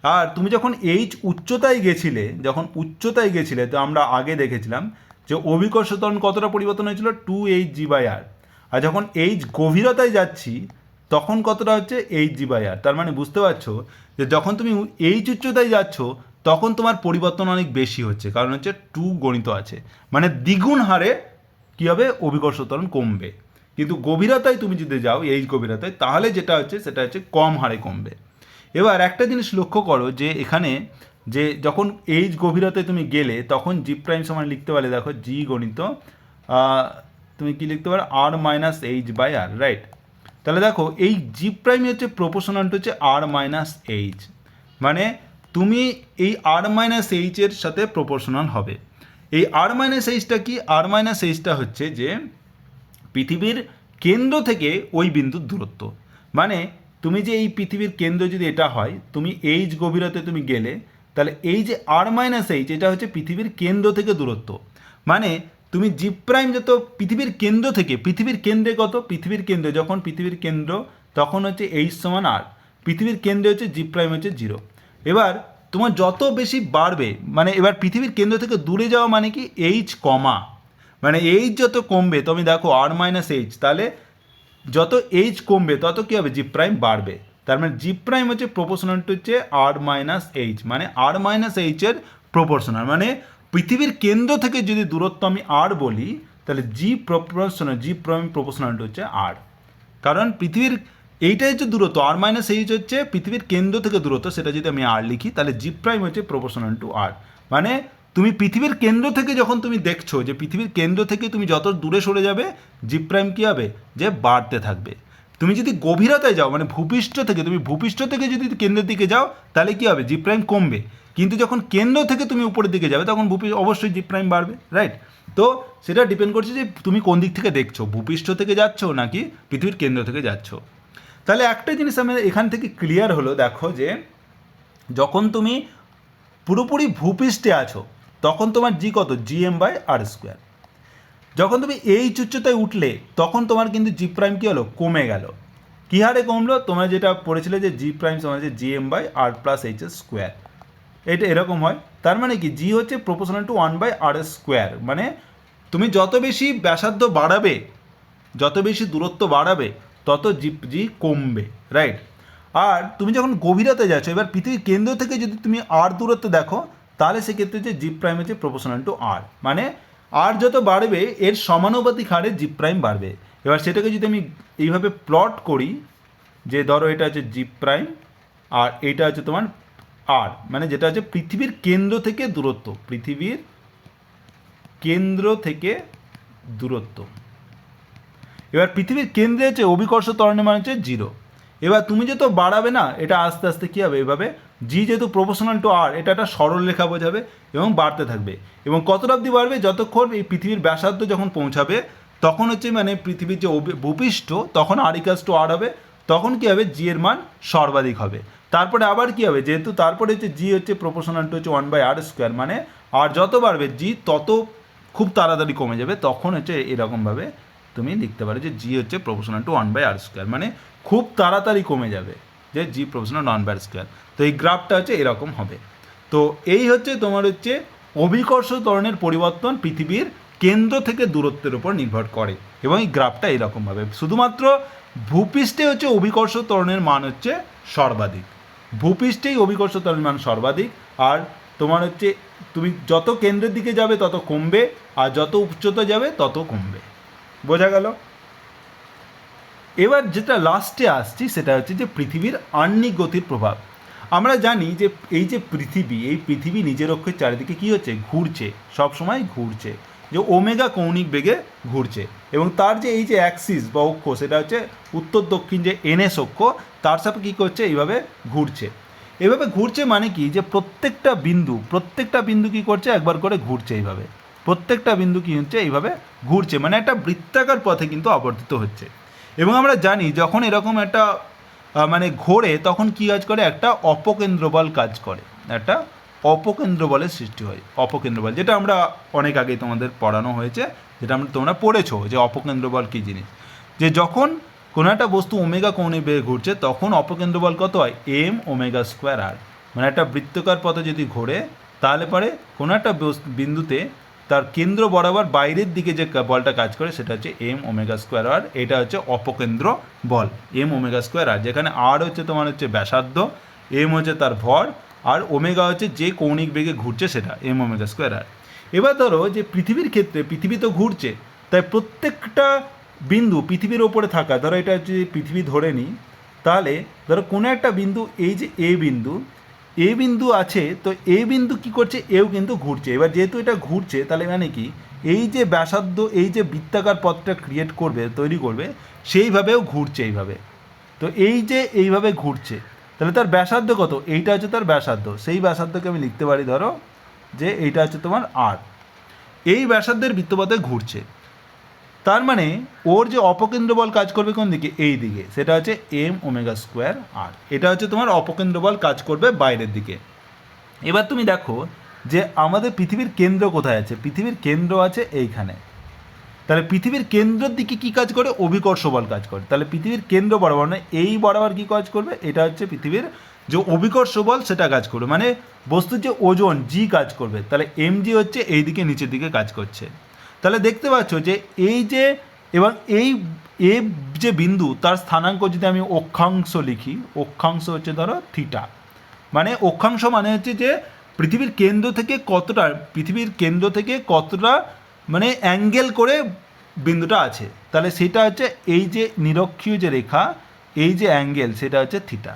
আর তুমি যখন এইচ উচ্চতায় গেছিলে, তো আমরা আগে দেখেছিলাম যে অভিকর্ষ ত্বরণ কতটা পরিবর্তন হয়েছিল, two H G by R. আর যখন এইচ গভীরতায় যাচ্ছি তখন কতটা হচ্ছে এইচ জি বাই আর। তার মানে বুঝতে পারছো যে যখন তুমি এইচ উচ্চতায় যাচ্ছ তখন তোমার পরিবর্তন অনেক বেশি হচ্ছে, কারণ হচ্ছে টু গণিত আছে, মানে দ্বিগুণ হারে কী হবে, অভিকর্ষ ত্বরণ কমবে। কিন্তু গভীরতায় তুমি যদি যাও, এইচ গভীরতায়, তাহলে যেটা হচ্ছে সেটা হচ্ছে কম হারে কমবে। এবার একটা জিনিস লক্ষ্য করো যে এখানে যে যখন এইচ গভীরতায় তুমি গেলে তখন জি প্রাইম সমান লিখতে পারলে, দেখো জি গণিত তুমি কি লিখতে পারো, R minus H by R, right. তাহলে দেখো এই জি প্রাইম হচ্ছে প্রপোর্শনাল হচ্ছে আর মাইনাস এইচ, মানে তুমি এই আর মাইনাস এইচের সাথে প্রপোর্শনাল হবে। এই আর মাইনাস এইচটা কি, আর মাইনাস এইচটা হচ্ছে যে পৃথিবীর কেন্দ্র থেকে ওই বিন্দুর দূরত্ব, মানে তুমি যে এই পৃথিবীর কেন্দ্র যদি এটা হয়, তুমি এইচ গভীরতায় তুমি গেলে, তাহলে এই যে আর মাইনাস এইচ এটা হচ্ছে পৃথিবীর কেন্দ্র থেকে দূরত্ব, মানে তুমি জি প্রাইম যত পৃথিবীর কেন্দ্র থেকে, পৃথিবীর কেন্দ্রে কত, পৃথিবীর কেন্দ্র যখন পৃথিবীর কেন্দ্র তখন হচ্ছে এইচ সমান আর, পৃথিবীর কেন্দ্রে হচ্ছে জি প্রাইম হচ্ছে জিরো। এবার তোমার যত বেশি বাড়বে, মানে এবার পৃথিবীর কেন্দ্র থেকে দূরে যাওয়া মানে কি, এইচ কমা, মানে এইচ যত কমবে, তুমি দেখো আর মাইনাস এইচ, তাহলে যত এইচ কমবে তত কী হবে, জি প্রাইম বাড়বে। তার মানে জি প্রাইম হচ্ছে প্রপোর্শনাল টু হচ্ছে আর মাইনাস এইচ, মানে আর মাইনাস এইচের প্রপোর্শনাল, মানে পৃথিবীর কেন্দ্র থেকে যদি দূরত্ব আমি আর বলি, তাহলে জি প্রাইম প্রপোর্শনাল টু হচ্ছে আর, কারণ পৃথিবীর এইটাই হচ্ছে দূরত্ব, আর মাইনাস এইচ হচ্ছে পৃথিবীর কেন্দ্র থেকে দূরত্ব, সেটা যদি আমি আর লিখি তাহলে জি প্রাইম হচ্ছে প্রপোর্শনাল টু আর। মানে তুমি পৃথিবীর কেন্দ্র থেকে যখন তুমি দেখছো যে পৃথিবীর কেন্দ্র থেকে তুমি যত দূরে সরে যাবে জি প্রাইম কী হবে, যে বাড়তে থাকবে। তুমি যদি গভীরতায় যাও, মানে ভূপৃষ্ঠ থেকে যদি কেন্দ্রের দিকে যাও তাহলে কী হবে, জি প্রাইম কমবে, কিন্তু যখন কেন্দ্র থেকে তুমি উপরের দিকে যাবে তখন অবশ্যই জি প্রাইম বাড়বে, রাইট। তো সেটা ডিপেন্ড করছে যে তুমি কোন দিক থেকে দেখছো, ভূপৃষ্ঠ থেকে যাচ্ছ নাকি পৃথিবীর কেন্দ্র থেকে যাচ্ছ। তাহলে একটা জিনিস আমি এখান থেকে ক্লিয়ার হলো, দেখো যে যখন তুমি পুরোপুরি ভূপৃষ্ঠে আছো তখন তোমার জি কত, জিএম বাই আর স্কোয়ার। যখন তুমি এইচ উচ্চতায় উঠলে তখন তোমার কিন্তু জি প্রাইম কী হলো, কমে গেল। কী হারে কমলো, তোমরা যেটা পড়েছিলে যে জি প্রাইম সমান হচ্ছে GM by R plus H square, এটা এরকম হয়। তার মানে কি, জি হচ্ছে প্রপোর্শনাল টু 1/r স্কোয়ার, মানে তুমি যত বেশি ব্যাসার্ধ বাড়াবে, যত বেশি দূরত্ব বাড়াবে, তত জি কমবে, রাইট। আর তুমি যখন গভীরতা যাচ্ছ, এবার পৃথিবীর কেন্দ্র থেকে যদি তুমি আর দূরত্ব দেখো, তাহলে সেক্ষেত্রে যে জি প্রাইম হচ্ছে প্রপোর্শনাল টু আর, মানে আর যত বাড়বে এর সমানুপাতিক হারে জি প্রাইম বাড়বে। এবার সেটাকে যদি আমি এইভাবে প্লট করি, যে ধরো এটা হচ্ছে জি প্রাইম আর এইটা হচ্ছে তোমার আর, মানে যেটা হচ্ছে পৃথিবীর কেন্দ্র থেকে দূরত্ব, পৃথিবীর কেন্দ্র থেকে দূরত্ব। এবার পৃথিবীর কেন্দ্রে হচ্ছে অভিকর্ষ ত্বরণের মান হচ্ছে 0। এবার তুমি যত বাড়াবে না, এটা আস্তে আস্তে কী হবে, এভাবে জি যেহেতু প্রপোর্শনাল টু আর, এটা একটা সরল রেখা বোঝাবে এবং বাড়তে থাকবে। এবং কতটা অবধি বাড়বে, যতক্ষণ এই পৃথিবীর ব্যাসার্ধ যখন পৌঁছাবে, তখন হচ্ছে মানে পৃথিবীর যে ভূপৃষ্ঠ, তখন আর ইকাস টু আর হবে, তখন কী হবে, জি এর মান সর্বাধিক হবে। তারপরে আবার কী হবে, যেহেতু তারপরে হচ্ছে জি হচ্ছে প্রপোর্শনাল টু হচ্ছে 1/r স্কোয়ার, মানে আর যত বাড়বে জি তত খুব তাড়াতাড়ি কমে যাবে, তখন হচ্ছে এরকমভাবে তুমি লিখতে পারো যে জি হচ্ছে প্রপোর্শনাল টু 1/r স্কোয়ার, মানে খুব তাড়াতাড়ি কমে যাবে, যে জি প্রপোর্শনাল 1/r স্কোয়ার। তো এই গ্রাফটা হচ্ছে এরকম হবে। তো এই হচ্ছে তোমার হচ্ছে অভিকর্ষ ত্বরণের পরিবর্তন পৃথিবীর কেন্দ্র থেকে দূরত্বের উপর নির্ভর করে, এবং এই গ্রাফটা এরকমভাবে। শুধুমাত্র ভূপৃষ্ঠে হচ্ছে অভিকর্ষ ত্বরণের মান হচ্ছে সর্বাধিক, ভূপৃষ্ঠেই অভিকর্ষ ত্বরণের মান সর্বাধিক। আর তোমার হচ্ছে তুমি যত কেন্দ্রের দিকে যাবে তত কমবে, আর যত উচ্চতা যাবে তত কমবে। বোঝা গেল? এবার যেটা লাস্টে আসছি সেটা হচ্ছে যে পৃথিবীর আহ্নিক গতির প্রভাব। আমরা জানি যে এই যে পৃথিবী নিজের অক্ষের চারিদিকে কী হচ্ছে, ঘুরছে, সবসময় ঘুরছে, যে ওমেগা কৌণিক বেগে ঘুরছে। এবং তার যে এই যে অ্যাক্সিস বা অক্ষ, সেটা হচ্ছে উত্তর দক্ষিণ যে এনএস অক্ষ, তার সাথে কী করছে, এইভাবে ঘুরছে। এভাবে ঘুরছে মানে কি, যে প্রত্যেকটা বিন্দু কী করছে, একবার করে ঘুরছে এইভাবে, প্রত্যেকটা বিন্দু কী হচ্ছে, এইভাবে ঘুরছে, মানে একটা বৃত্তাকার পথে কিন্তু আবর্তিত হচ্ছে। এবং আমরা জানি যখন এরকম একটা মানে ঘোরে, তখন কী কাজ করে, একটা অপকেন্দ্র বল কাজ করে, একটা অপকেন্দ্র বলের সৃষ্টি হয়। অপকেন্দ্র বল, যেটা আমরা অনেক আগেই তোমাদের পড়ানো হয়েছে, যেটা তোমরা পড়েছো যে অপকেন্দ্র বল কী জিনিস। যে যখন কোনো একটা বস্তু ওমেগা কৌণিক বেগে ঘুরছে, তখন অপকেন্দ্র বল কত হয়, এম ওমেগা স্কোয়ার আর, মানে একটা বৃত্তাকার পথে যদি ঘোরে, তাহলে পরে কোনো একটা বিন্দুতে তার কেন্দ্র বরাবর বাইরের দিকে যে বলটা কাজ করে, সেটা হচ্ছে এম ওমেগা স্কোয়ার আর। এটা হচ্ছে অপকেন্দ্র বল, এম ওমেগা স্কোয়ার আর, যেখানে আর হচ্ছে তোমার হচ্ছে ব্যাসার্ধ, এম হচ্ছে তার ভর, আর ওমেগা হচ্ছে যে কৌণিক বেগে ঘুরছে সেটা, এম ওমেগা স্কোয়ার আর। এবার ধরো যে পৃথিবীর ক্ষেত্রে, পৃথিবী তো ঘুরছে, তাই প্রত্যেকটা বিন্দু পৃথিবীর ওপরে থাকা, ধরো এটা হচ্ছে পৃথিবী ধরে নিই, তাহলে ধরো কোনো একটা বিন্দু, এই যে এ বিন্দু আছে, তো এ বিন্দু কী করছে, এও কিন্তু ঘুরছে। এবার যেহেতু এটা ঘুরছে, তাহলে মানে কি, এই যে ব্যাসার্ধ, এই যে বৃত্তাকার পথটা তৈরি করবে, সেইভাবেও ঘুরছে এইভাবে। তো এই যে এইভাবে ঘুরছে, তাহলে তার ব্যাসার্ধ কত, এইটা হচ্ছে তার ব্যাসার্ধ। সেই ব্যাসার্ধকে আমি লিখতে পারি, ধরো যে এইটা হচ্ছে তোমার আর, এই ব্যাসার্ধের বৃত্তপথে ঘুরছে। তার মানে ওর যে অপকেন্দ্র বল কাজ করবে কোন দিকে, এই দিকে, সেটা হচ্ছে এম ওমেগা স্কোয়ার আর। এটা হচ্ছে তোমার অপকেন্দ্র বল কাজ করবে বাইরের দিকে। এবার তুমি দেখো যে আমাদের পৃথিবীর কেন্দ্র কোথায় আছে, পৃথিবীর কেন্দ্র আছে এইখানে। তাহলে পৃথিবীর কেন্দ্রের দিকে কী কাজ করে, অভিকর্ষ বল কাজ করে। তাহলে পৃথিবীর কেন্দ্র বরাবর, মানে এই বরাবর কী কাজ করবে, এটা হচ্ছে পৃথিবীর যে অভিকর্ষ বল, সেটা কাজ করবে, মানে বস্তুর যে ওজন জি কাজ করবে। তাহলে এম জি হচ্ছে এই দিকে নিচের দিকে কাজ করছে। তাহলে দেখতে পাচ্ছ যে এই যে, এবং এই এ যে বিন্দু, তার স্থানাঙ্ক যদি আমি অক্ষাংশ লিখি, অক্ষাংশ হচ্ছে ধরো থিটা, মানে অক্ষাংশ মানে হচ্ছে যে পৃথিবীর কেন্দ্র থেকে কতটা মানে অ্যাঙ্গেল করে বিন্দুটা আছে, তাহলে সেটা হচ্ছে এই যে নিরক্ষীয় যে রেখা, এই যে অ্যাঙ্গেল, সেটা হচ্ছে থিটা।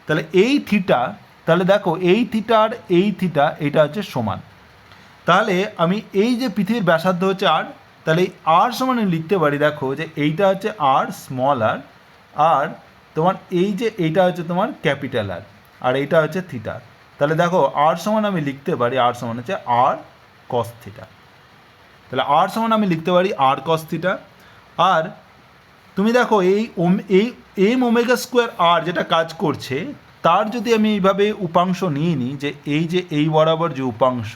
তাহলে এই থিটা, তাহলে দেখো এই থিটা আর এই থিটা, এটা হচ্ছে সমান। তাহলে আমি এই যে পৃথিবীর ব্যাসার্ধ হচ্ছে আর, তাহলে এই আর সমান লিখতে পারি, দেখো যে এইটা হচ্ছে আর স্মল আর, আর তোমার এই যে এইটা হচ্ছে তোমার ক্যাপিটাল আর, আর এইটা হচ্ছে থিটা। তাহলে দেখো আর সমান আমি লিখতে পারি, আর সমান হচ্ছে আর কস থিটা। তাহলে আর সমান আমি লিখতে পারি আর কস থিটা। আর তুমি দেখো এই এম ওমেগা স্কোয়ার আর যেটা কাজ করছে, তার যদি আমি এইভাবে উপাংশ নিয়ে নিই যে এই বরাবর যে উপাংশ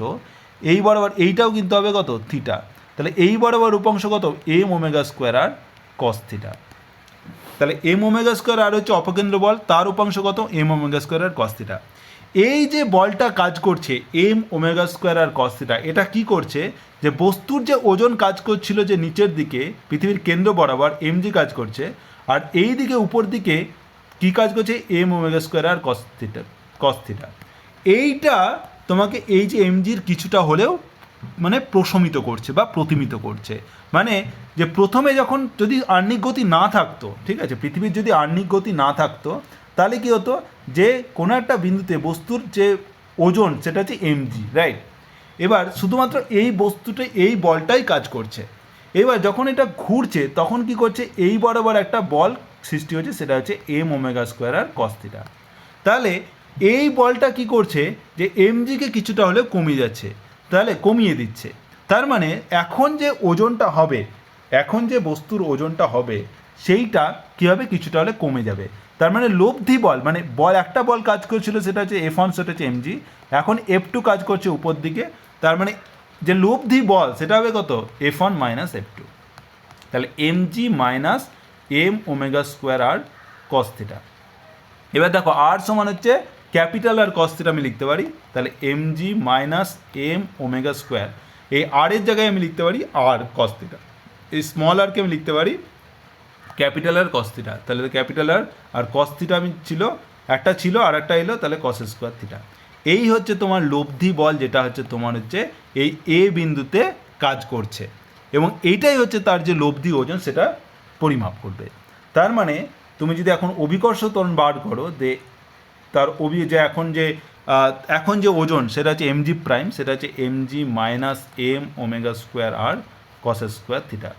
এই বরাবর এইটাও কিন্তু হবে কত থিটা, তাহলে এই বরাবর উপাংশ কত M omega square R cos theta. তাহলে এম ওমেগা স্কোয়ার আর হচ্ছে অপকেন্দ্র বল, তার উপাংশ কত M omega square R cos theta. এই যে বলটা কাজ করছে M omega square R cos theta, এটা কি করছে যে বস্তুর যে ওজন কাজ করছিল যে নিচের দিকে পৃথিবীর কেন্দ্র বরাবর এমজি কাজ করছে, আর এই দিকে উপর দিকে কি কাজ করছে M omega square R cos theta. এইটা তোমাকে এই যে এমজির কিছুটা হলেও মানে প্রশমিত করছে বা প্রতিমিত করছে। মানে যে প্রথমে যখন যদি আহ্নিক গতি না থাকতো, ঠিক আছে, পৃথিবীর যদি আহ্নিক গতি না থাকতো তাহলে কি হতো যে কোনো একটা বিন্দুতে বস্তুর যে ওজন সেটা হচ্ছে এমজি, রাইট। এবার শুধুমাত্র এই বস্তুটা এই বলটাই কাজ করছে। এবার যখন এটা ঘুরছে তখন কি করছে এই বরাবর একটা বল সৃষ্টি হচ্ছে, সেটা হচ্ছে M omega square R cos theta. তাহলে এই বলটা কি করছে যে এমজিকে কিছুটা হলেও কমিয়ে যাচ্ছে, তাহলে কমিয়ে দিচ্ছে। তার মানে এখন যে ওজনটা হবে, এখন যে বস্তুর ওজনটা হবে সেইটা কী হবে কিছুটা হলে কমে যাবে। তার মানে লব্ধি বল, মানে বল একটা বল কাজ করছিল সেটা হচ্ছে F1, সেটা হচ্ছে এমজি, এখন F2 কাজ করছে উপর দিকে, তার মানে যে লব্ধি বল সেটা হবে কত F1 মাইনাস F2। তাহলে MG minus M omega square R cos theta. এবার দেখো আর সমান হচ্ছে ক্যাপিটাল আর কস থিটা আমি লিখতে পারি, তাহলে MG minus M omega square, এই আর এর জায়গায় আমি লিখতে পারি আর কস থিটা, এই স্মল আরকে আমি লিখতে পারি ক্যাপিটাল আর কস থিটা। তাহলে ক্যাপিটাল আর কস থিটা আমি ছিল একটা ছিল আর একটা এলো, তাহলে কস স্কোয়ার থিটা। এই হচ্ছে তোমার লব্ধি বল, যেটা হচ্ছে তোমার হচ্ছে এই এ বিন্দুতে কাজ করছে, এবং এইটাই হচ্ছে তার যে লব্ধি ওজন সেটা পরিমাপ করবে। তার মানে তুমি যদি এখন অভিকর্ষ ত্বরণ বার করো যে তার যে এখন যে ওজন সেটা হচ্ছে এমজি প্রাইম, সেটা হচ্ছে M G minus M omega square R cos square theta.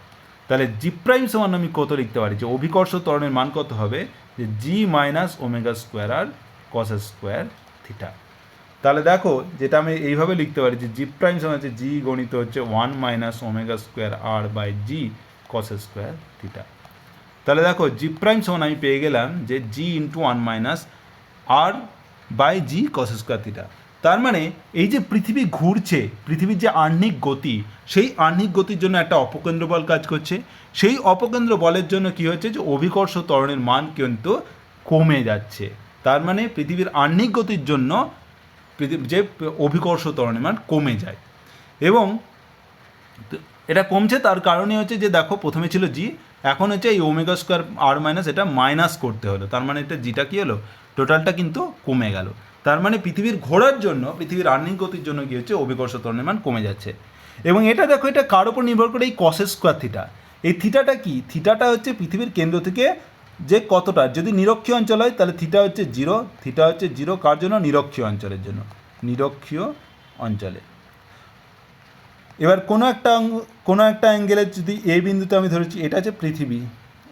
তাহলে জি প্রাইম সমান আমি কত লিখতে পারি যে অভিকর্ষ ত্বরণের মান কত হবে যে G minus omega square R cos square theta. তাহলে দেখো যেটা আমি এইভাবে লিখতে পারি যে জি প্রাইম সমান হচ্ছে জি গণিত হচ্ছে 1 minus omega square R by G cos square theta. তাহলে দেখো জি প্রাইম সমান আমি পেয়ে গেলাম যে G into 1 minus R by G cos square theta. তার মানে এই যে পৃথিবী ঘুরছে, পৃথিবীর যে আহ্নিক গতি, সেই আহ্নিক গতির জন্য একটা অপকেন্দ্র বল কাজ করছে, সেই অপকেন্দ্র বলের জন্য কি হচ্ছে যে অভিকর্ষ ত্বরণের মান কিন্তু কমে যাচ্ছে। তার মানে পৃথিবীর আহ্নিক গতির জন্য যে অভিকর্ষ ত্বরণের মান কমে যায়, এবং এটা কমছে তার কারণে হচ্ছে যে দেখো প্রথমে ছিল জি, এখন হচ্ছে এই ওমেগা স্কোয়ার আর মাইনাস এটা মাইনাস করতে হলো, তার মানে এটা জিটা কী হলো টোটালটা কিন্তু কমে গেল। তার মানে পৃথিবীর ঘোরার জন্য, পৃথিবীর আহ্নিক গতির জন্য কী হচ্ছে অভিকর্ষ ত্বরণের মান কমে যাচ্ছে। এবং এটা দেখো এটা কার উপর নির্ভর করে এই কস স্কোয়ার থিটা। এই থিটাটা কি, থিটাটা হচ্ছে পৃথিবীর কেন্দ্র থেকে যে কতটা, যদি নিরক্ষীয় অঞ্চল হয় তাহলে থিটা হচ্ছে জিরো, থিটা হচ্ছে জিরো কার জন্য নিরক্ষীয় অঞ্চলের জন্য, নিরক্ষীয় অঞ্চলে। এবার কোনো একটা অ্যাঙ্গেলের যদি এ বিন্দুতে আমি ধরেছি এটা হচ্ছে পৃথিবী,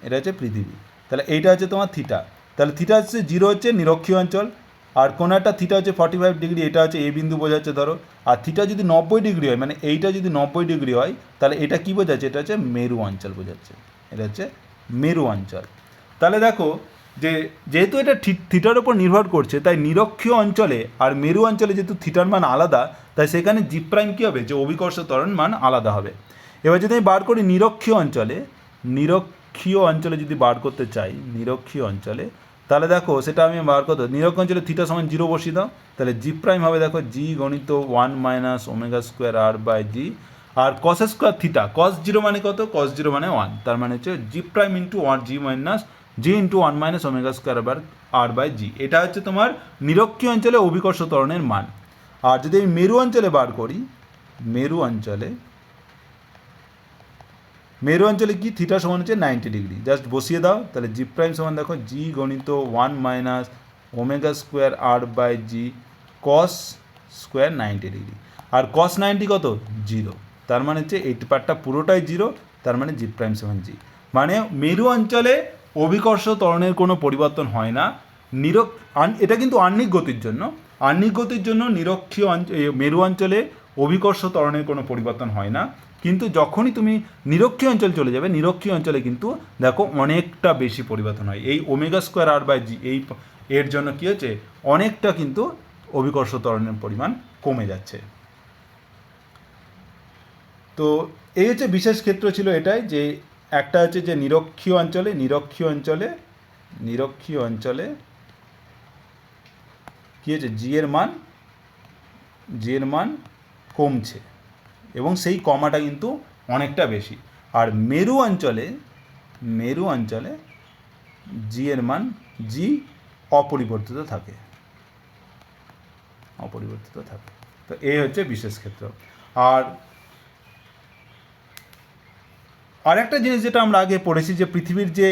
এটা হচ্ছে পৃথিবী, তাহলে এইটা হচ্ছে তোমার থিটা, তাহলে থিটা হচ্ছে জিরো হচ্ছে নিরক্ষীয় অঞ্চল, আর কোনো একটা থিটা হচ্ছে 45 ডিগ্রি, এটা হচ্ছে এ বিন্দু বোঝাচ্ছে ধরো, আর থিটা যদি 90 ডিগ্রি হয় মানে এইটা যদি 90 ডিগ্রি হয় তাহলে এটা কী বোঝাচ্ছে, এটা হচ্ছে মেরু অঞ্চল বোঝাচ্ছে, এটা হচ্ছে মেরু অঞ্চল। তাহলে দেখো যে যেহেতু এটা থিটার ওপর নির্ভর করছে তাই নিরক্ষীয় অঞ্চলে আর মেরু অঞ্চলে যেহেতু থিটার মান আলাদা, তাই সেখানে জি প্রাইম কী হবে যে অভিকর্ষ ত্বরণ মান আলাদা হবে। এবার যদি আমি বার করি নিরক্ষীয় অঞ্চলে যদি বার করতে চাই নিরক্ষীয় অঞ্চলে, তাহলে দেখো সেটা আমি বার করতে নিরক্ষীয় অঞ্চলে থিটা সমান জিরো বসিয়ে দাও, তাহলে জি প্রাইম হবে দেখো জি গণিত 1 minus omega square R by G, আর cos square theta, cos zero মানে কত, কস জিরো মানে 1, তার মানে হচ্ছে G prime into 1 G minus G into 1 minus omega square R by G. এটা হচ্ছে তোমার নিরক্ষীয় অঞ্চলে অভিকর্ষ ত্বরণের মান। আর যদি আমি মেরু অঞ্চলে বার করি, মেরু অঞ্চলে কি থিটা সমান হচ্ছে 90 ডিগ্রি, জাস্ট বসিয়ে দাও, তাহলে জি প্রাইম সমান দেখো জি গণিত 1 minus omega square R by G cos square 90 degree, আর কস 90 কত জিরো, তার মানে হচ্ছে এই পার্টটা পুরোটাই জিরো, তার মানে জি প্রাইম সমান জি। মানে মেরু অঞ্চলে অভিকর্ষ ত্বরণের কোনো পরিবর্তন হয় না, এটা কিন্তু আহ্নিক গতির জন্য নিরক্ষীয় মেরু অঞ্চলে অভিকর্ষ ত্বরণের কোনো পরিবর্তন হয় না, কিন্তু যখনই তুমি নিরক্ষীয় অঞ্চল চলে যাবে নিরক্ষীয় অঞ্চলে কিন্তু দেখো অনেকটা বেশি পরিবর্তন হয়। এই ওমেগা স্কোয়ার আর বাই জি এর জন্য কী হচ্ছে, অনেকটা কিন্তু অভিকর্ষ ত্বরণের পরিমাণ কমে যাচ্ছে। তো এই হচ্ছে বিশেষ ক্ষেত্র ছিল এটাই, যে একটা হচ্ছে যে নিরক্ষীয় অঞ্চলে কী হচ্ছে, জি এর মান কমছে এবং সেই কমাটা কিন্তু অনেকটা বেশি। আর মেরু অঞ্চলে জি এর মান অপরিবর্তিত থাকে। তো এই হচ্ছে বিশেষ ক্ষেত্র। আর একটা জিনিস যেটা আমরা আগে পড়েছি, যে পৃথিবীর যে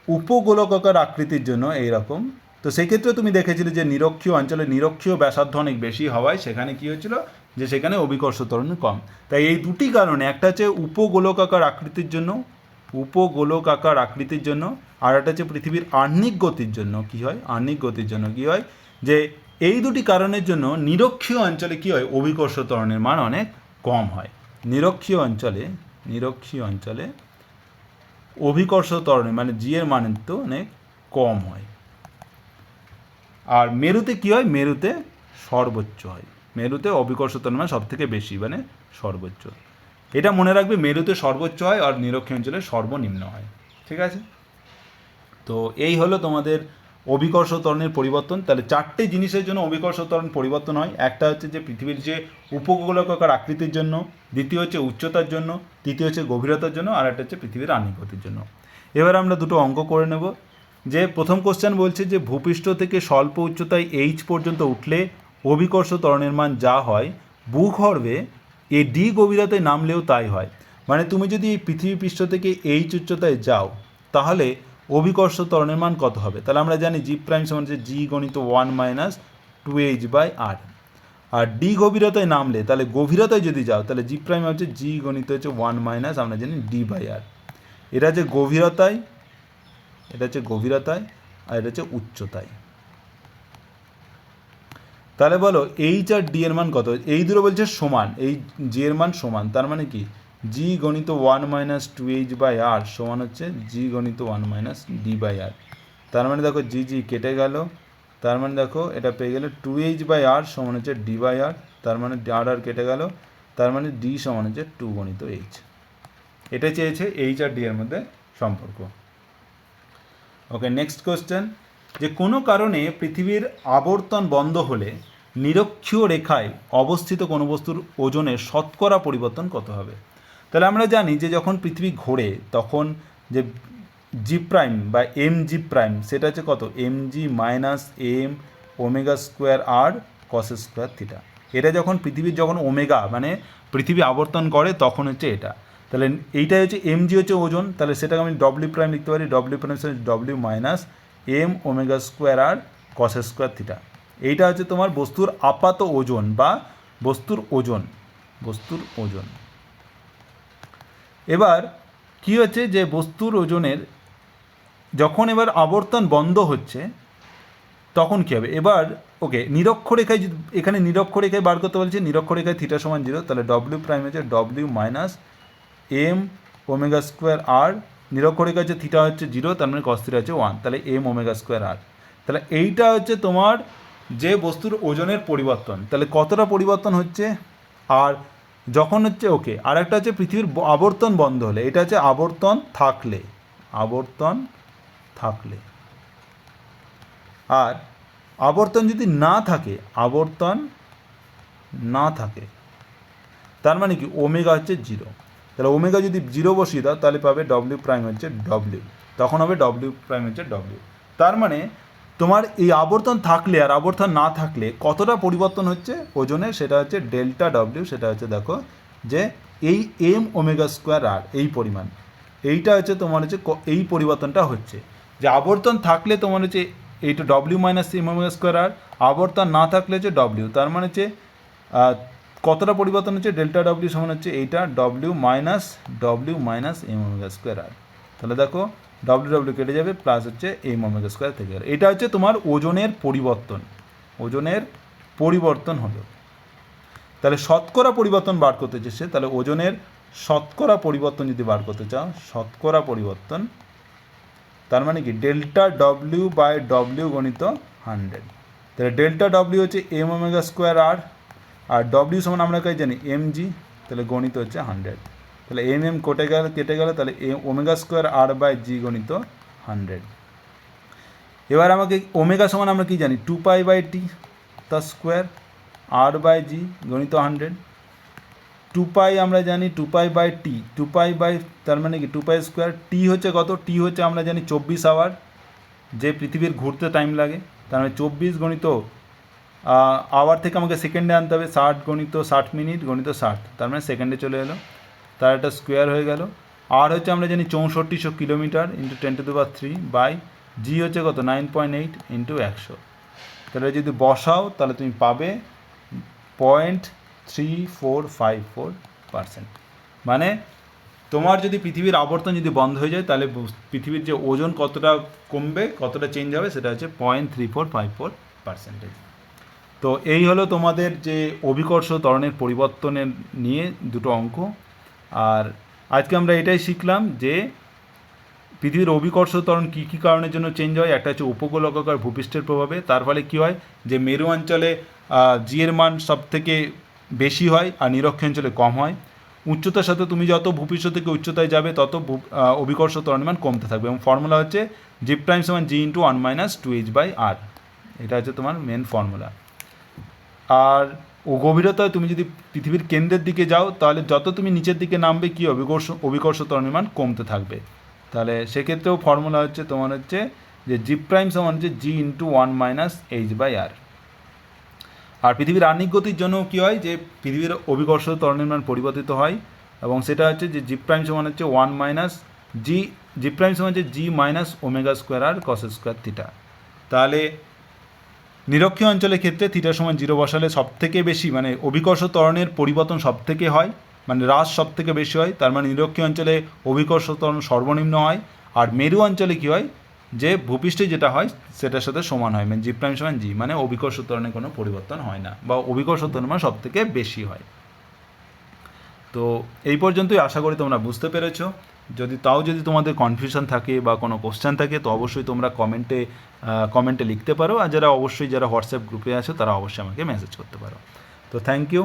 উপগোলকাকার আকৃতির জন্য এইরকম, তো সেই ক্ষেত্রে তুমি দেখেছিলে যে নিরক্ষীয় অঞ্চলে নিরক্ষীয় ব্যাসার্ধ অনেক বেশি হওয়ায় সেখানে কী হয়েছিল, যে সেখানে অভিকর্ষ ত্বরণ কম। তাই এই দুটি কারণে, একটা হচ্ছে উপগোলকাকার আকৃতির জন্য, আর একটা হচ্ছে পৃথিবীর আহ্নিক গতির জন্য কী হয়, যে এই দুটি কারণের জন্য নিরক্ষীয় অঞ্চলে কী হয়, অভিকর্ষ ত্বরণের মান অনেক কম হয়। নিরক্ষীয় অঞ্চলে অভিকর্ষ ত্বরণের মানে জি এর মান তো অনেক কম হয়। আর মেরুতে কী হয়, মেরুতে সর্বোচ্চ হয়, মেরুতে অভিকর্ষ ত্বরণের মান সব থেকে বেশি, মানে সর্বোচ্চ। এটা মনে রাখবে, মেরুতে সর্বোচ্চ হয় আর নিরক্ষীয় অঞ্চলে সর্বনিম্ন হয়। ঠিক আছে, তো এই হলো তোমাদের অভিকর্ষ ত্বরণের পরিবর্তন। তাহলে চারটে জিনিসের জন্য অভিকর্ষ ত্বরণ পরিবর্তন হয়। একটা হচ্ছে যে পৃথিবীর যে উপগোলকাকার আকৃতির জন্য, দ্বিতীয় হচ্ছে উচ্চতার জন্য, তৃতীয় হচ্ছে গভীরতার জন্য, আর একটা হচ্ছে পৃথিবীর আহ্নিক গতির জন্য। এবার আমরা দুটো অঙ্ক করে নেব। যে প্রথম কোশ্চেন বলছে যে ভূপৃষ্ঠ থেকে স্বল্প উচ্চতায় এইচ পর্যন্ত উঠলে অভিকর্ষ ত্বরণের মান যা হয়, ভূগর্ভে এ ডি গভীরতায় নামলেও তাই হয়। মানে তুমি যদি এই পৃথিবী পৃষ্ঠ থেকে এইচ উচ্চতায় যাও, তাহলে অভিকর্ষ ত্বরণের মান কত হবে? তাহলে আমরা জানি জি প্রাইম সমান হচ্ছে জি গণিত 1 - 2h/r। আর ডি গভীরতায় নামলে, তাহলে গভীরতায় যদি যাও, তাহলে জি প্রাইম হচ্ছে জি গণিত হচ্ছে 1 - আমরা জানি d/r। এটা হচ্ছে গভীরতায়, আর এটা হচ্ছে উচ্চতায়। তাহলে বলো এইচ আর ডি এর মান কত? এই দুটো বলছে সমান, এই জি এর মান সমান, তার মানে কি জি গণিত 1 - 2h/r সমান হচ্ছে জি গণিত 1 - d/r। তার মানে দেখো জি কেটে গেল, তার মানে দেখো এটা পেয়ে গেলে 2h/r সমান হচ্ছে d/r, তার মানে আর কেটে গেল, তার মানে ডি সমান হচ্ছে 2 গণিত এইচ। এটা চেয়েছে এইচ আর ডি এর মধ্যে সম্পর্ক। ওকে, নেক্সট কোশ্চেন, যে কোনো কারণে পৃথিবীর আবর্তন বন্ধ হলে নিরক্ষীয় রেখায় অবস্থিত কোনো বস্তুর ওজনের শতকরা পরিবর্তন কত হবে? তাহলে আমরা জানি যে যখন পৃথিবী ঘোরে তখন যে জি প্রাইম বা এম জি প্রাইম সেটা হচ্ছে কত, M G minus M omega square R cos square theta. এটা যখন পৃথিবীর ওমেগা মানে পৃথিবী আবর্তন করে তখন হচ্ছে এটা। তাহলে এইটাই হচ্ছে এম জি হচ্ছে ওজন, তাহলে সেটাকে আমি ডব্লিউ প্রাইম লিখতে পারি, W prime W minus M omega square R cos square theta. এইটা হচ্ছে তোমার বস্তুর আপাত ওজন বা বস্তুর ওজন। এবার কি হচ্ছে, যে বস্তুর ওজনের যখন এবার আবর্তন বন্ধ হচ্ছে তখন কী হবে? এবার ওকে, নিরক্ষরেখায় এখানে নিরক্ষরেখায় বার করতে বলছে, নিরক্ষরেখায় থিটা সমান 0, তাহলে ডব্লিউ প্রাইম হচ্ছে W minus M omega square R, নিরক্ষরেখা হচ্ছে থিটা হচ্ছে 0, তার মানে কস থিটা হচ্ছে 1, তাহলে এম ওমেগা স্কোয়ার আর। তাহলে এইটা হচ্ছে তোমার যে বস্তুর ওজনের পরিবর্তন। তাহলে কতটা পরিবর্তন হচ্ছে? আর যখন হচ্ছে ওকে, আর একটা হচ্ছে পৃথিবীর আবর্তন বন্ধ হলে, এটা হচ্ছে আবর্তন থাকলে, আর আবর্তন যদি না থাকে, তার মানে কি ওমেগা হচ্ছে 0। তাহলে ওমেগা যদি 0 বসিয়ে দাও তাহলে পাবে ডব্লিউ প্রাইম হচ্ছে ডব্লিউ, তখন হবে ডব্লিউ প্রাইম হচ্ছে ডব্লিউ। তার মানে তোমার এই আবর্তন থাকলে আর আবর্তন না থাকলে কতটা পরিবর্তন হচ্ছে ওজনে, সেটা হচ্ছে ডেল্টা ডব্লিউ, সেটা হচ্ছে দেখো যে এই এম ওমেগা স্কোয়ার আর এই পরিমাণ, এইটা হচ্ছে তোমার হচ্ছে এই পরিবর্তনটা হচ্ছে। যে আবর্তন থাকলে তোমার হচ্ছে এইটা W minus M omega square R, আবর্তন না থাকলে হচ্ছে ডব্লিউ, তার মানে হচ্ছে কতটা পরিবর্তন হচ্ছে, ডেল্টা ডব্লিউ সমান হচ্ছে এইটা W minus M omega square R. তাহলে দেখো ডব্লিউ কেটে যাবে, প্লাস হচ্ছে এম ওমেগা স্কোয়ার থেকে গেল। এটা হচ্ছে তোমার ওজনের পরিবর্তন হলো। তাহলে শতকরা পরিবর্তন বার করতে চেয়েছে, তাহলে ওজনের শতকরা পরিবর্তন যদি বার করতে চাও, শতকরা পরিবর্তন, তার মানে কি ডেল্টা ডব্লিউ বাই ডব্লিউ গণিত 100। তাহলে ডেল্টা ডব্লিউ হচ্ছে এম ওমেগা স্কোয়ার আর, আর ডব্লিউ সমান আমরা কাছে জানি এম জি, তাহলে গণিত হচ্ছে 100। তাহলে এম কেটে গেল, তাহলে ওমেগা স্কোয়ার আর বাই জি গণিত 100। এবার আমাকে ওমেগা সমান আমরা কি জানি 2 পাই বাই টি তার স্কোয়ার, আর বাই জি গণিত 100। 2 পাই আমরা জানি 2 pi by T, 2 pi by তার মানে কি 2 পাই স্কোয়ার, টি হচ্ছে কত, টি হচ্ছে আমরা জানি 24 আওয়ার, যে পৃথিবীর ঘুরতে টাইম লাগে, তার মানে 24 গণিত আওয়ার থেকে আমাকে সেকেন্ডে আনতে হবে, 60 গণিত 60 মিনিট গণিত 60, তার মানে সেকেন্ডে চলে এলো, তার একটা স্কোয়ার হয়ে গেল। আর হচ্ছে আমরা জানি 6400 কিলোমিটার ইন্টু 10⁻³ বাই জি হচ্ছে কত 9.8 ইন্টু 100। তাহলে যদি বসাও তাহলে তুমি পাবে 0.3454%। মানে তোমার যদি পৃথিবীর আবর্তন যদি বন্ধ হয়ে যায় তাহলে পৃথিবীর যে ওজন কতটা কমবে, কতটা চেঞ্জ হবে, সেটা হচ্ছে 0.3454%। তো এই হলো তোমাদের যে অভিকর্ষ ত্বরণের পরিবর্তনের নিয়ে দুটো অঙ্ক। আর আজকে আমরা এটাই শিখলাম যে পৃথিবীর অভিকর্ষ ত্বরণ কী কী কারণের জন্য চেঞ্জ হয়। একটা হচ্ছে উপকূলকার ভূপৃষ্ঠের প্রভাবে, তার ফলে কী হয় যে মেরু অঞ্চলে জি এর মান সব থেকে বেশি হয় আর নিরক্ষ অঞ্চলে কম হয়। উচ্চতার সাথে তুমি যত ভূপৃষ্ঠ থেকে উচ্চতায় যাবে তত অভিকর্ষ ত্বরণের মান কমতে থাকবে, এবং ফর্মুলা হচ্ছে জি প্রাইম সমান জি ইন্টু 1 - 2h বাই আর, এটা হচ্ছে তোমার মেন ফর্মুলা। আর ও গভীরতায় তুমি যদি পৃথিবীর কেন্দ্রের দিকে যাও তাহলে যত তুমি নিচের দিকে নামবে কি অভিকর্ষ ত্বরণের মান কমতে থাকবে। তাহলে সেক্ষেত্রেও ফর্মুলা হচ্ছে তোমার হচ্ছে যে জি প্রাইম সমান হচ্ছে জি ইন্টু 1 - h বাই আর। আর পৃথিবীর আহ্নিক গতির জন্য কী হয় যে পৃথিবীর অভিকর্ষ ত্বরণের মান পরিবর্তিত হয়, এবং সেটা হচ্ছে যে জি প্রাইম সমান হচ্ছে জি প্রাইম সমান হচ্ছে জি minus omega square R cos square theta. তাহলে নিরক্ষীয় অঞ্চলের ক্ষেত্রে থিটা সমান 0 বসালে সব থেকে বেশি মানে অভিকর্ষ ত্বরণের পরিবর্তন সব থেকে হয়, মানে হ্রাস সব থেকে বেশি হয়, তার মানে নিরক্ষীয় অঞ্চলে অভিকর্ষ ত্বরণ সর্বনিম্ন হয়। আর মেরু অঞ্চলে কী হয় যে ভূপৃষ্ঠে যেটা হয় সেটার সাথে সমান হয়, মানে জি প্রাইম সমান জি, মানে অভিকর্ষ ত্বরণে কোনো পরিবর্তন হয় না, বা অভিকর্ষ ত্বরণ মানে সব থেকে বেশি হয়। তো এই পর্যন্তই, আশা করি তোমরা বুঝতে পেরেছো। যদি তোমাদের কনফিউশন থাকে বা কোনো কোশ্চেন থাকে তো অবশ্যই তোমরা কমেন্টে লিখতে পারো, আর যারা হোয়াটসঅ্যাপ গ্রুপে আছো তারা অবশ্যই আমাকে মেসেজ করতে পারো। তো থ্যাংক ইউ।